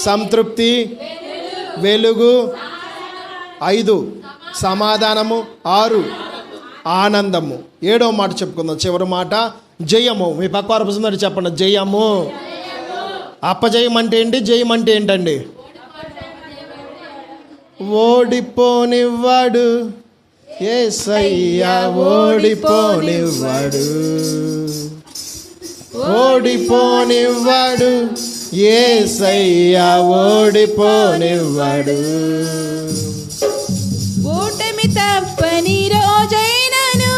సంతృప్తి, వెలుగు, 5 సమాధానము, 6 ఆనందము, 7వ మాట చెప్పుకుందాం. చివరి మాట జయము. మీ పక్క వారు చెప్పండి జయము. అప్పజయం అంటే ఏంటి? జయం అంటే ఏంటండి? ఓడిపోనివ్వడు యేసయ్యా, ఓడిపోనివ్వడు, ఓడిపోనివ్వడు యేసయ్యా, ఓడిపోనివ్వడు. ఓటమి తప్పని రోజైనను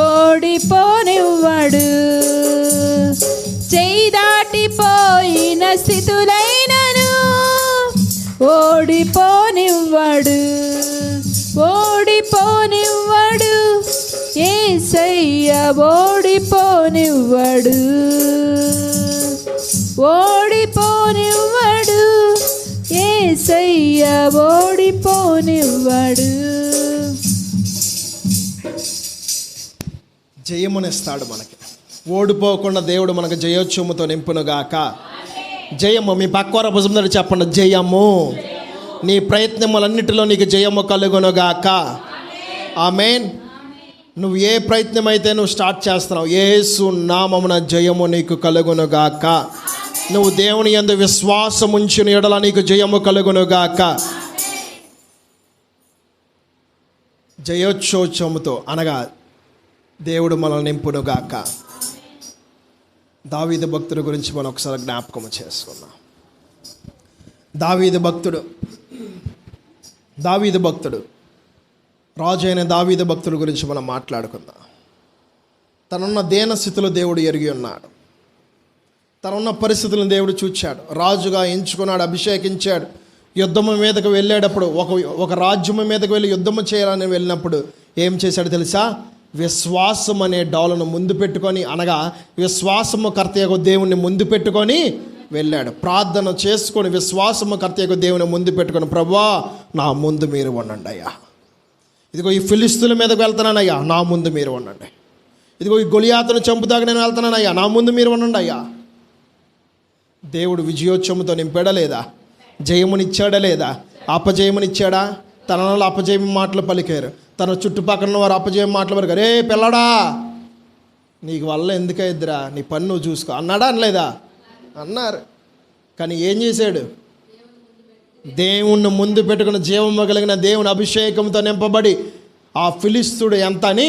ఓడిపోనివ్వడు, చేయి దాటిపోయిన స్థితులైనను ఓడిపోనివ్వడు, ఓడిపోనివ్వడు యేసయ్యా, ఓడిపోనివ్వడు, ఓడిపోనివ్వడు యేసయ్యా, ఓడిపోనివ్వడు. జయమునిస్తాడు మనకి. ఓడిపోకుండా దేవుడు మనకు జయోత్సవముతో నింపునుగాక. జయము. మీ పక్కవార భుజం దగ్గర చెప్పండి జయము. నీ ప్రయత్నములన్నిటిలో నీకు జయము కలుగునుగాక. ఆమేన్. నువ్వు ఏ ప్రయత్నం అయితే నువ్వు స్టార్ట్ చేస్తున్నావు, యేసు నామమున జయము నీకు కలుగునుగాక. నువ్వు దేవుని యందు విశ్వాసం ఉంచిన యెడల నీకు జయము కలుగునుగాక. జయోత్సవముతో అనగా దేవుడు మనల్ని నింపునుగాక. దావీదు భక్తుడి గురించి మనం ఒకసారి జ్ఞాపకం చేసుకుందాం. దావీదు భక్తుడు రాజు అయిన దావీదు భక్తుడి గురించి మనం మాట్లాడుకుందాం. తనున్న దీన స్థితిలో దేవుడు ఎరిగి ఉన్నాడు. తనున్న పరిస్థితులను దేవుడు చూచాడు. రాజుగా ఎంచుకున్నాడు, అభిషేకించాడు. యుద్ధము మీదకు వెళ్ళేటప్పుడు ఒక రాజ్యము మీదకు వెళ్ళి యుద్ధము చేయాలని వెళ్ళినప్పుడు ఏం చేశాడు తెలుసా? విశ్వాసం అనే డాలును ముందు పెట్టుకొని, అనగా విశ్వాసము కర్తయ్యకు దేవుణ్ణి ముందు పెట్టుకొని వెళ్ళాడు. ప్రార్థన చేసుకొని విశ్వాసము కర్తయ్యకు దేవుని ముందు పెట్టుకొని, ప్రభువా నా ముందు మీరు ఉండండి అయ్యా. ఇదిగో ఈ ఫిలిస్తీన్ల మీదకు వెళ్తున్నానయ్యా, నా ముందు మీరు ఉండండి. ఇదిగో ఈ గొలియాతును చంపుదాకా నేను వెళ్తున్నానయ్యా, నా ముందు మీరు ఉండండి అయ్యా. దేవుడు విజయోత్సవంతో నింపాడా లేదా? జయమునిచ్చాడా లేదా? అపజయమునిచ్చాడా? తనలో అపజయం మాటలు పలికారు, తన చుట్టుపక్కల వారు అపజయం మాటలు పలికారు. రే పిల్లడా, నీకు వల్ల ఎందుకైద్దిరా, నీ పని నువ్వు చూసుకో అన్నాడా అనలేదా? అన్నారు. కానీ ఏం చేశాడు? దేవుణ్ణి ముందు పెట్టుకున్న జీవము కలిగిన దేవుని అభిషేకంతో నింపబడి ఆ ఫిలిస్తీయుడు ఎంత అని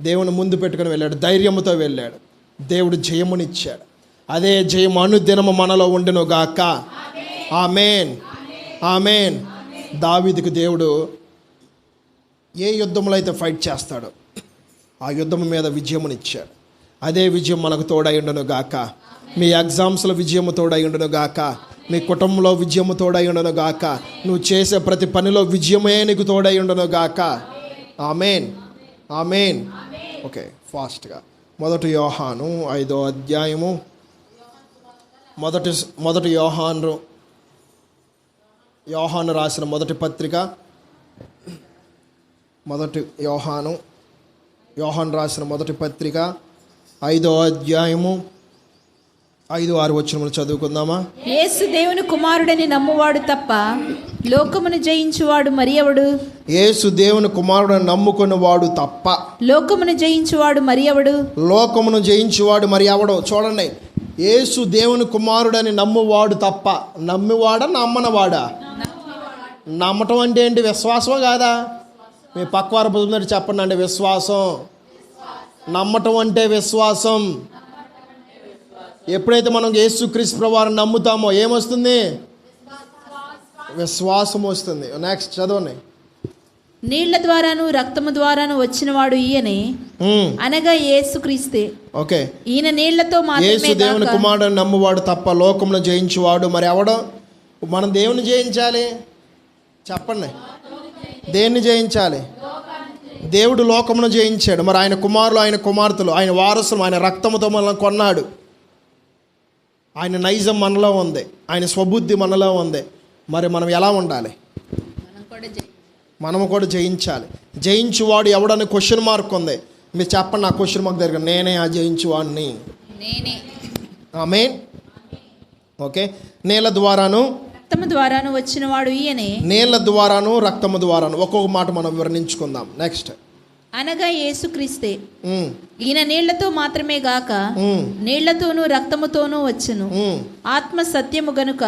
దేవుని ముందు పెట్టుకుని వెళ్ళాడు. ధైర్యంతో వెళ్ళాడు. దేవుడు జయమునిచ్చాడు. అదే జయం అనుదినము మనలో ఉండును గాక. ఆమేన్, ఆమేన్. దావీదుకు దేవుడు ఏ యుద్ధంలో అయితే ఫైట్ చేస్తాడో ఆ యుద్ధం మీద విజయమునిచ్చాడు. అదే విజయం మనకు తోడైండును గాక. మీ ఎగ్జామ్స్లో విజయము తోడైండును గాక. మీ కుటుంబంలో విజయము తోడైండును గాక. నువ్వు చేసే ప్రతి పనిలో విజయమే నీకు తోడైండును గాక. ఆమేన్, ఆమేన్. ఓకే, ఫాస్ట్గా 1 యోహాను 5వ అధ్యాయము. మొదటి యోహాను రాసిన మొదటి పత్రిక. యోహాను రాసిన మొదటి పత్రిక 5వ అధ్యాయము 5-6 వచనములు చదువుకుందామా? యేసు దేవుని కుమారుడని నమ్మువాడు తప్ప లోకమును జయించువాడు మరి ఎవడు? యేసు దేవుని కుమారుడని నమ్ముకున్నవాడు తప్ప లోకమును జయించువాడు మరి ఎవడు? లోకమును జయించువాడు మరి ఎవడో. చూడండి, యేసు దేవుని కుమారుడని నమ్మువాడు తప్ప. నమ్మివాడా నమ్మనవాడా? నమ్మటం అంటే ఏంటి? విశ్వాసమా కాదా? మీ పక్కవారు బుద్ధి చెప్పండి అంటే విశ్వాసం. నమ్మటం అంటే విశ్వాసం. ఎప్పుడైతే మనం యేసుక్రీస్తు ప్రభువారిని నమ్ముతామో ఏమొస్తుంది? విశ్వాసం వస్తుంది. నెక్స్ట్ చదవండి. నీళ్ల ద్వారాను రక్తము ద్వారాను వచ్చినవాడు ఈయనే, అనగా యేసుక్రీస్తే. ఓకే, ఈయన నీళ్లతో యేసు దేవుని కుమారుడు నమ్మువాడు తప్ప లోకమును జయించువాడు మరి ఎవడో. మనం దేవుని జయించాలి. చెప్పండి, దేన్ని జయించాలి? దేవుడు లోకమును జయించాడు. మరి ఆయన కుమారులు, ఆయన కుమార్తెలు, ఆయన వారసులు, ఆయన రక్తముతో మనల్ని కొన్నాడు. ఆయన నైజం మనలో ఉంది, ఆయన స్వబుద్ధి మనలో ఉంది. మరి మనం ఎలా ఉండాలి? మనము కూడా జయించాలి. జయించువాడు ఎవడని క్వశ్చన్ మార్క్ ఉంది. మీరు చెప్పండి, ఆ క్వశ్చన్ మార్క్ దగ్గర నేనే ఆ జయించువాడిని. ఆమేన్. ఓకే, నీళ్ళ ద్వారాను రక్తము ద్వారాను వచ్చినవాడు ఈయనే, నీళ్ళ ద్వారాను రక్తము ద్వారాను. ఒక్కొక్క మాట మనం వివరించుకుందాం. నెక్స్ట్, అనగా యేసుక్రీస్తే. ఈయన నీళ్లతో మాత్రమే గాక నీళ్లతోనూ రక్తముతోనూ వచ్చును. ఆత్మ సత్యము గనుక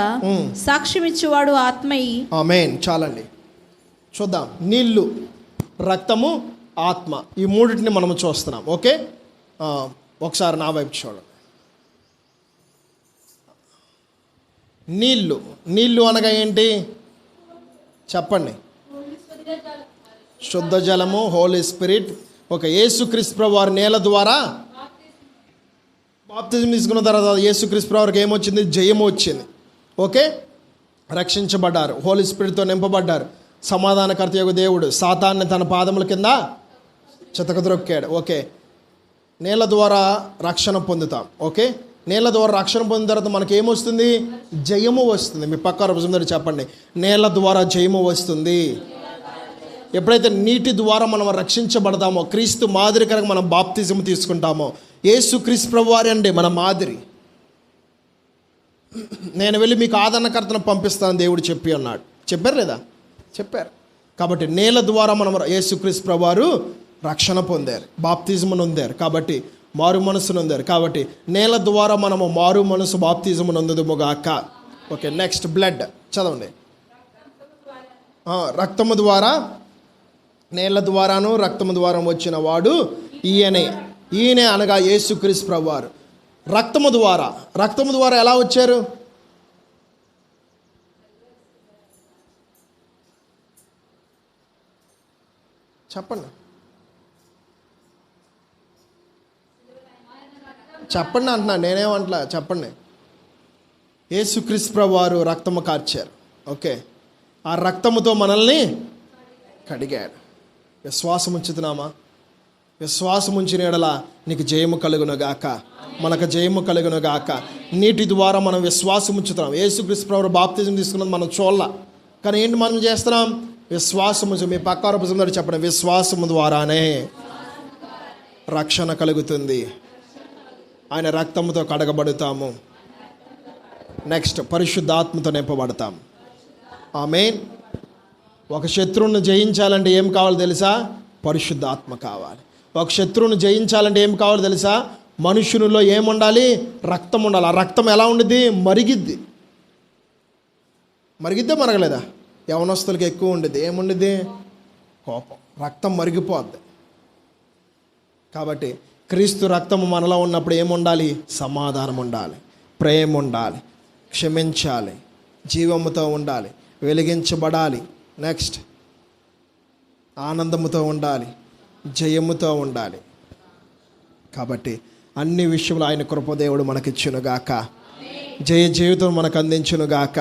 సాక్ష్యమిచ్చువాడు ఆత్మయి. ఆమేన్. చాలండి, చూద్దాం. నీళ్ళు, రక్తము, ఆత్మ, ఈ మూడింటిని మనము చూస్తున్నాం. ఓకే, ఒకసారి నా వైపు చూడండి. నీళ్ళు అనగా ఏంటి చెప్పండి? శుద్ధ జలము, హోలీ స్పిరిట్. ఒక యేసుక్రీస్తు ప్రభు వారి నేల ద్వారా బాప్తిజం తీసుకున్న తర్వాత యేసుక్రీస్తు ప్రభు వారికి ఏమొచ్చింది? జయము వచ్చింది. ఓకే, రక్షించబడ్డారు, హోలీ స్పిరిట్తో నింపబడ్డారు. సమాధానకర్త యొక్క దేవుడు సాతాన్ని తన పాదముల కింద చితకద్రొక్కాడు. ఓకే, నేల ద్వారా రక్షణ పొందుతాం. ఓకే, నేల ద్వారా రక్షణ పొందిన తర్వాత మనకి ఏమొస్తుంది? జయము వస్తుంది. మీ పక్క రోజు చెప్పండి, నేల ద్వారా జయము వస్తుంది. ఎప్పుడైతే నీటి ద్వారా మనం రక్షించబడతామో, క్రీస్తు మాదిరికరంగా మనం బాప్తిజం తీసుకుంటామో, యేసు క్రీస్తు ప్రభువారి అండి మన మాదిరి. నేను వెళ్ళి మీకు ఆదరణకర్తను పంపిస్తాను దేవుడు చెప్పి అన్నాడు. చెప్పారు లేదా? చెప్పారు. కాబట్టి నేల ద్వారా మనం యేసుక్రీస్తు ప్రభువారు రక్షణ పొందారు, బాప్తిజమును పొందారు. కాబట్టి మారు మనసు నొందారు. కాబట్టి నేల ద్వారా మనము మారు మనసు బాప్తిజము నొందుదుముగాక. ఓకే, నెక్స్ట్ బ్లడ్ చదవండి. రక్తము ద్వారా, నేల ద్వారాను రక్తము ద్వారా వచ్చిన వాడు ఈయనే అనగా యేసుక్రీస్తు ప్రభువారు. రక్తము ద్వారా ఎలా వచ్చారు? చెప్పండి అంటున్నా, నేనేమంటలా, చెప్పండి. యేసుక్రీస్తు ప్రభువారు రక్తము కార్చారు. ఓకే, ఆ రక్తముతో మనల్ని కడిగాడు. విశ్వాసం ఉంచుతున్నామా? విశ్వాసం ఉంచిన యెడల నీకు జయము కలుగునుగాక, మనకు జయము కలుగునుగాక. నీటి ద్వారా మనం విశ్వాసం ఉంచుతున్నాం. యేసుక్రీస్తు ప్రభువు బాప్తిజం తీసుకున్నది మనం చూడాల, కానీ ఏంటి మనం చేస్తున్నాం? విశ్వాసము. మీ పక్క రూపంలో చెప్పండి, విశ్వాసము ద్వారానే రక్షణ కలుగుతుంది. ఆయన రక్తముతో కడగబడుతాము. నెక్స్ట్, పరిశుద్ధాత్మతో నింపబడతాం. ఆమేన్. ఒక శత్రువును జయించాలంటే ఏం కావాలో తెలుసా? పరిశుద్ధాత్మ కావాలి. ఒక శత్రువును జయించాలంటే ఏం కావాలో తెలుసా? మనుషునిలో ఏముండాలి? రక్తం ఉండాలి. ఆ రక్తం ఎలా ఉండిద్ది? మరిగిద్ది. మరగలేదా? యవనస్తులకి ఎక్కువ ఉండిద్ది. ఏముండిద్ది? కోపం. రక్తం మరిగిపోద్ది. కాబట్టి క్రీస్తు రక్తము మనలో ఉన్నప్పుడు ఏముండాలి? సమాధానం ఉండాలి, ప్రేమ ఉండాలి, క్షమించాలి, జీవముతో ఉండాలి, వెలిగించబడాలి. నెక్స్ట్ ఆనందముతో ఉండాలి, జయముతో ఉండాలి. కాబట్టి అన్ని విషయంలో ఆయన కృపదేవుడు మనకిచ్చునుగాక. జయ జీవితం మనకు అందించునుగాక.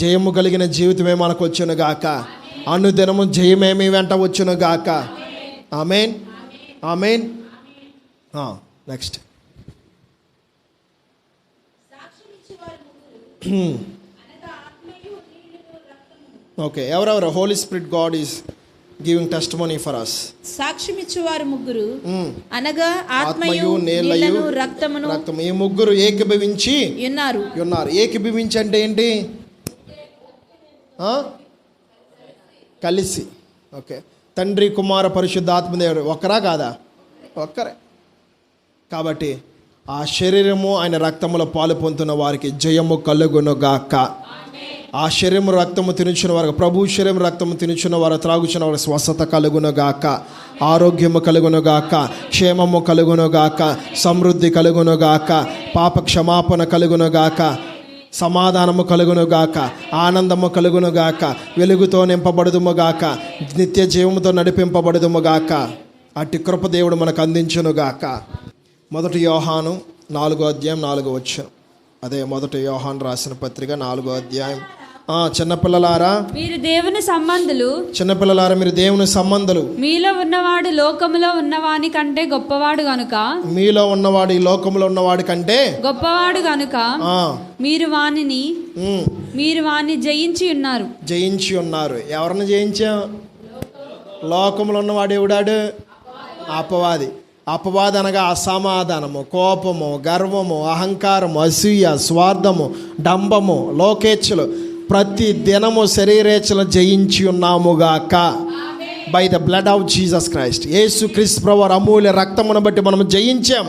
జయము కలిగిన జీవితమే మనకు వచ్చునుగాక. అనుదినము జయమేమి వెంట వచ్చునుగాక. ఆమేన్, ఆమేన్. నెక్స్ట్ ఓకే, ఎవరెవరు? Holy Spirit God is giving testimony for us. సాక్ష్యమిచ్చువారు ముగ్గురు అనగా ఆత్మయు నీళ్లయు రక్తము. ఈ ముగ్గురు ఏకీభవించి ఉన్నారు. ఏకీభవించి అంటే ఏంటి? కలిసి. ఓకే, తండ్రి కుమార పరిశుద్ధ ఆత్మదేవుడు ఒక్కరా కాదా? ఒక్కరే. కాబట్టి ఆ శరీరము ఆయన రక్తములో పాలు పొందుతున్న వారికి జయము కలుగునుగాక. ఆ శరీరము రక్తము తినుచున్న వారు, ప్రభు శరీరం రక్తము తినుచున్న వారు, త్రాగుచున్న వారు స్వస్థత కలుగునుగాక, ఆరోగ్యము కలుగునుగాక, క్షేమము కలుగునుగాక, సమృద్ధి కలుగునుగాక, పాప క్షమాపణ కలుగునుగాక, సమాధానము కలుగునుగాక, ఆనందము కలుగునుగాక, వెలుగుతో నింపబడుదుముగాక, నిత్య జీవముతో నడిపింపబడుదుముగాక. అట్టి కృప దేవుడు మనకు అందించునుగాక. 1 యోహాను 4వ అధ్యాయం 4వ వచనం. అదే 1 యోహాను రాసిన పత్రిక 4వ అధ్యాయం. చిన్నపిల్లలారా మీరు దేవుని సంబంధులు, చిన్నపిల్లలారా మీరు దేవుని సంబంధులు. మీలో ఉన్నవాడు లోకములో ఉన్నవాని కంటే గొప్పవాడు గనుక, మీలో ఉన్నవాడు ఈ లోకంలో ఉన్నవాడి కంటే గొప్పవాడు గనుక మీరు వాణ్ణి జయించి ఉన్నారు. జయించి ఉన్నారు. ఎవరిని జయించాం? లోకంలో ఉన్నవాడు ఎవడాడు? అపవాది. అపవాది అనగా అసమాధానము, కోపము, గర్వము, అహంకారము, అసూయ, స్వార్థము, డంబము, లోకేచ్ఛలు, ప్రతి దినము శరీరేచ్ఛలు జయించి ఉన్నాముగాక. By the blood of Jesus Christ. యేసు క్రీస్తు ప్రభువు అమూల్య రక్తమును బట్టి మనము జయించాం.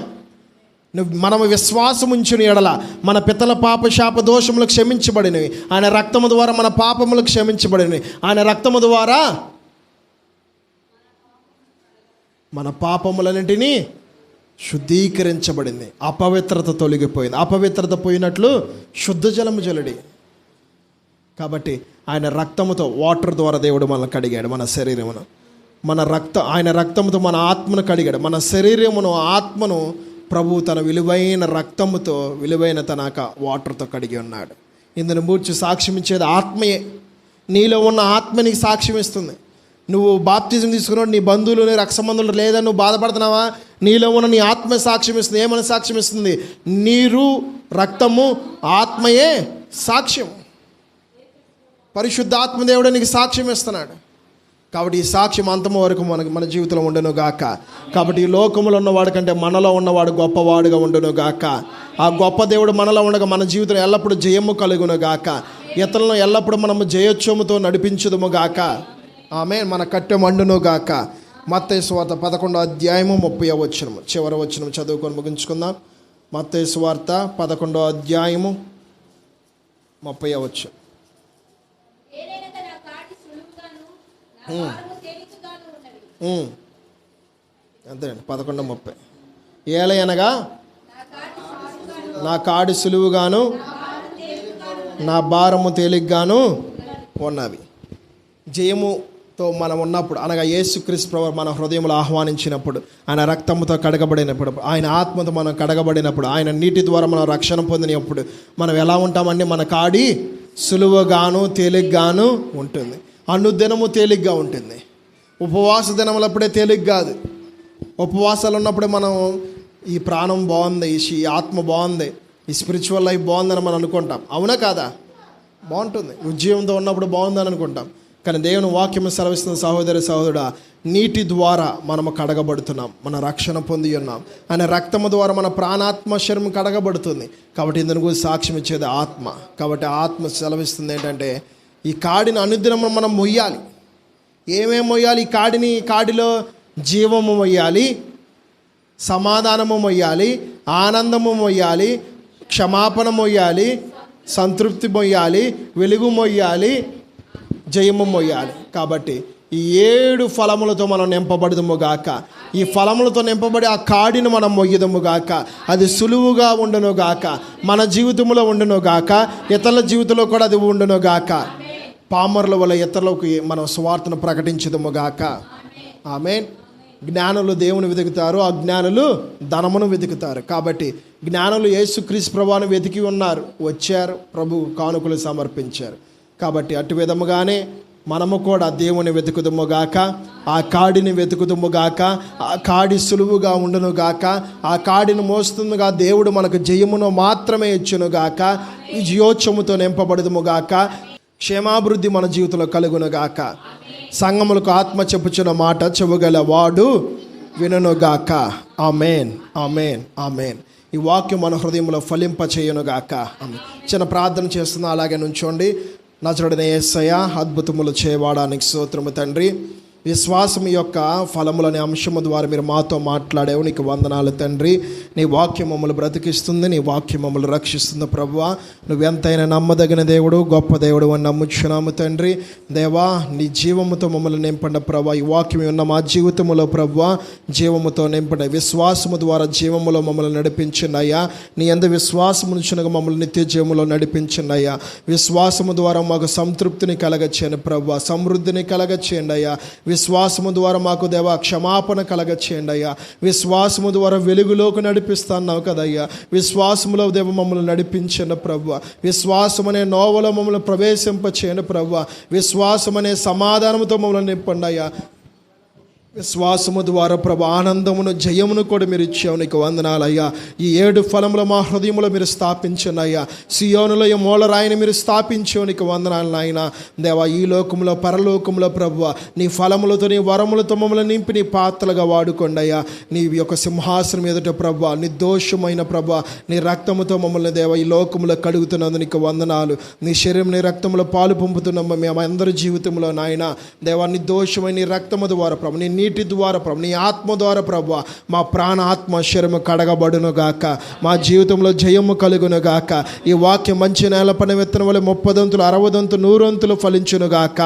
మనము విశ్వాసం ఉంచిన ఎడల మన పితల పాప శాప దోషములు క్షమించబడినవి. ఆయన రక్తము ద్వారా మన పాపములు క్షమించబడినవి. ఆయన రక్తము ద్వారా మన పాపములన్నింటినీ శుద్ధీకరించబడింది. అపవిత్రత తొలగిపోయింది. అపవిత్రత పోయినట్లు శుద్ధ జలము జలడి. కాబట్టి ఆయన రక్తముతో, వాటర్ ద్వారా దేవుడు మనల్ని కడిగాడు. మన శరీరమును, ఆయన రక్తముతో మన ఆత్మను కడిగాడు. మన శరీరమును, ఆత్మను ప్రభువు తన విలువైన రక్తముతో, విలువైన తన వాటర్తో కడిగి ఉన్నాడు. ఇందును మూర్చి సాక్ష్యం ఇచ్చేది ఆత్మయే. నీలో ఉన్న ఆత్మ నీకు సాక్ష్యం ఇస్తుంది. నువ్వు బాప్తిజం తీసుకున్నాడు, నీ బంధువులు, నీ రక్త సంబంధులు లేదని నువ్వు బాధపడుతున్నావా? నీలో ఉన్న నీ ఆత్మ సాక్ష్యం ఇస్తుంది. ఏమని సాక్ష్యం ఇస్తుంది? నీరు, రక్తము, ఆత్మయే సాక్ష్యం. పరిశుద్ధ ఆత్మదేవుడే నీకు సాక్ష్యం ఇస్తున్నాడు. కాబట్టి ఈ సాక్ష్యం అంతము వరకు మన జీవితంలో ఉండును గాక. కాబట్టి ఈ లోకములో ఉన్నవాడు కంటే మనలో ఉన్నవాడు గొప్పవాడుగా ఉండును గాక. ఆ గొప్ప దేవుడు మనలో ఉండగా మన జీవితం ఎల్లప్పుడూ జయము కలుగును గాక. ఇతరులను ఎల్లప్పుడూ మనము జయోత్సవముతో నడిపించుదుము గాక. ఆమేన్. మన కట్టె మండును గాక. మత్తయి సువార్త 11వ అధ్యాయము 30వ వచనం, చివరి వచనం చదువుకొని ముగించుకుందాం. మత్తయి సువార్త 11వ అధ్యాయము 30వ వచనం. అంతేనండి, 11:30. ఏలయనగా నా కాడి సులువుగాను నా భారము తేలిగ్గాను ఉన్నవి. జయముతో మనం ఉన్నప్పుడు, అనగా యేసుక్రీస్తు ప్రభువు మన హృదయంలో ఆహ్వానించినప్పుడు, ఆయన రక్తముతో కడగబడినప్పుడు, ఆయన ఆత్మతో మనం కడగబడినప్పుడు, ఆయన నీటి ద్వారా మనం రక్షణ పొందినప్పుడు మనం ఎలా ఉంటామండి? మన కాడి సులువుగాను తేలిగ్గాను ఉంటుంది. అనుదినము తేలిగ్గా ఉంటుంది. ఉపవాస దినములప్పుడే తేలిక కాదు. ఉపవాసాలు ఉన్నప్పుడే మనం ఈ ప్రాణం బాగుంది, ఈ ఆత్మ బాగుంది, ఈ స్పిరిచువల్ లైఫ్ బాగుందని మనం అనుకుంటాం. అవునా కాదా? బాగుంటుంది. ఉద్యోగంతో ఉన్నప్పుడు బాగుందని అనుకుంటాం. కానీ దేవుని వాక్యం సెలవిస్తున్న సహోదరుడా, నీటి ద్వారా మనము కడగబడుతున్నాం, మన రక్షణ పొంది ఉన్నాం. ఆయన రక్తము ద్వారా మన ప్రాణాత్మ శరీరం కడగబడుతుంది. కాబట్టి ఇందుకు గురించి సాక్ష్యం ఇచ్చేది ఆత్మ. కాబట్టి ఆత్మ సెలవిస్తుంది ఏంటంటే, ఈ కాడిని అనుదినము మనం మొయ్యాలి. ఏమేమి మొయ్యాలి? ఈ కాడిలో జీవము మొయ్యాలి, సమాధానము మొయ్యాలి, ఆనందము మొయ్యాలి, క్షమాపణ మొయ్యాలి, సంతృప్తి మొయ్యాలి, వెలుగు మొయ్యాలి, జయము మొయ్యాలి. కాబట్టి ఈ 7 ఫలములతో మనం నింపబడదుము గాక. ఈ ఫలములతో నింపబడి ఆ కాడిని మనం మొయ్యదము గాక. అది సులువుగా ఉండును గాక, మన జీవితంలో ఉండును గాక, ఇతరుల జీవితంలో కూడా అది ఉండును గాక. పామరుల వల్ల ఇతరులకు మనం సువార్తను ప్రకటించదము గాక. ఆమేన్. జ్ఞానులు దేవుని వెతుకుతారు, అజ్ఞానులు ధనమును వెతుకుతారు. కాబట్టి జ్ఞానులు యేసుక్రీస్తు ప్రభువును వెతికి ఉన్నారు, వచ్చారు, ప్రభు కానుకలు సమర్పించారు. కాబట్టి అటు విధముగానే మనము కూడా దేవుని వెతుకుదుము గాక, ఆ కాడిని వెతుకుదుము గాక. ఆ కాడి సులువుగా ఉండును గాక, ఆ కాడిని మోస్తుందిగా దేవుడు మనకు జయమును మాత్రమే ఇచ్చును గాక. ఈ జీవోత్సవముతో నింపబడుదుము గాక. క్షేమాభివృద్ధి మన జీవితంలో కలుగును గాక. సంఘములకు ఆత్మ చెప్పుచున్న మాట చెవుగల వాడు వినును గాక. ఆమేన్, ఆమేన్, ఆమేన్. ఈ వాక్యం మన హృదయంలో ఫలింప చేయును గాక. ఆమేన్. చిన్న ప్రార్థన చేస్తున్నా, అలాగే నుంచోండి. నజరుడైన యేసయ్య, అద్భుతములు చేయవాడానికి స్తోత్రము తండ్రి. విశ్వాసం యొక్క ఫలములనే అంశము ద్వారా మీరు మాతో మాట్లాడావు, నీకు వందనాలు తండ్రి. నీ వాక్యం మమ్మల్ని బ్రతికిస్తుంది, నీ వాక్యం మమ్మల్ని రక్షిస్తుంది ప్రభువా. నువ్వెంతైనా నమ్మదగిన దేవుడు, గొప్ప దేవుడు అని నమ్ముచున్నాము తండ్రి. దేవా, నీ జీవముతో మమ్మల్ని నింపండి ప్రభువా. ఈ వాక్యం ఉన్న మా జీవితములో ప్రభువా జీవముతో నింపండి. విశ్వాసము ద్వారా జీవములో మమ్మల్ని నడిపించండి అయ్యా. నీ యందు విశ్వాసమునుచునగా మమ్మల్ని నిత్య జీవములో నడిపించండి అయ్యా. విశ్వాసము ద్వారా మాకు సంతృప్తిని కలగచేయండి ప్రభువా, సమృద్ధిని కలగచేయండి అయ్యా. విశ్వాసము ద్వారా మాకు దేవా క్షమాపణ కలగచేయండి అయ్యా. విశ్వాసము ద్వారా వెలుగులోకి నడిపిస్తున్నావు కదయ్యా. విశ్వాసములో దేవ మమ్మల్ని నడిపించండి ప్రభువా. విశ్వాసం అనే నోవలో మమ్మల్ని ప్రవేశింపచేయండి ప్రభువా. విశ్వాసం అనే సమాధానంతో మమ్మల్ని నింపండి అయ్యా. విశ్వాసము ద్వారా ప్రభు ఆనందమును జయమును కూడా మీరు ఇచ్చావు, నీకు వందనాలయ్యా. ఈ 7 ఫలములు మా హృదయంలో మీరు స్థాపించండి అయ్యా. సియోనులో ఈ మూలరాయిని మీరు స్థాపించావు, నీకు వందనాలు నాయన. దేవా, ఈ లోకంలో పరలోకంలో ప్రభువా నీ ఫలములతో నీ వరములతో మమ్మల్ని నింపి నీ పాత్రలుగా వాడుకోండి అయ్యా. నీ యొక్క సింహాసనం ఎదుట ప్రభువా నిర్దోషమైన ప్రభువా నీ రక్తముతో మమ్మల్ని దేవా ఈ లోకంలో కడుగుతున్నందుకు నీకు వందనాలు. నీ శరీరం నీ రక్తంలో పాలు పంపుతున్నాము మేము అందరి జీవితంలో నాయన. దేవా, నిర్దోషమైన నీ రక్తము ద్వారా ప్రభు, నీ నీటి ద్వారా ప్రభు, నీ ఆత్మ ద్వారా ప్రభు మా ప్రాణ ఆత్మ శరీరము కడగబడును గాక. మా జీవితంలో జయము కలుగును గాక. ఈ వాక్యం మంచి నేల పని విత్తనం వల్ల 30 దంతులు 60 దంతులు 100 దంతులు ఫలించును గాక.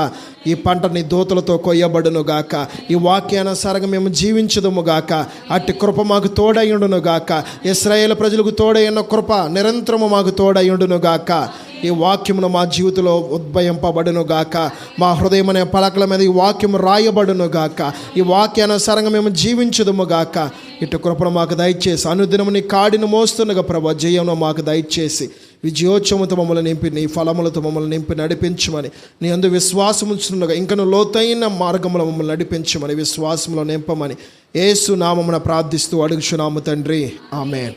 ఈ పంట నీ దూతలతో కొయ్యబడును గాక. ఈ వాక్యానుసారంగా మేము జీవించదుము గాక. అట్టి కృప మాకు తోడయుండును గాక. ఇశ్రాయేలు ప్రజలకు తోడైన కృప నిరంతరము మాకు తోడయుండును గాక. ఈ వాక్యమును మా జీవితంలో ఉద్భవింపబడును గాక. మా హృదయం అనే పలకల మీద ఈ వాక్యం రాయబడును గాక. ఈ వాక్యానుసారంగా మేము జీవించదుము గాక. ఇటు కృపను మాకు దయచేసి అనుదినము నీ కాడిని మోస్తుండగా ప్రభా జయమును మాకు దయచేసి విజయోత్సవముతో మమ్మల్ని నింపి నీ ఫలములతో మమ్మల్ని నింపి నడిపించమని, నీ అందు విశ్వాసం ఉంచుతుండగా ఇంకను లోతైన మార్గంలో మమ్మల్ని నడిపించమని, విశ్వాసంలో నింపమని యేసు నామమున ప్రార్థిస్తూ అడుగుచున్నాము తండ్రి. ఆమేన్.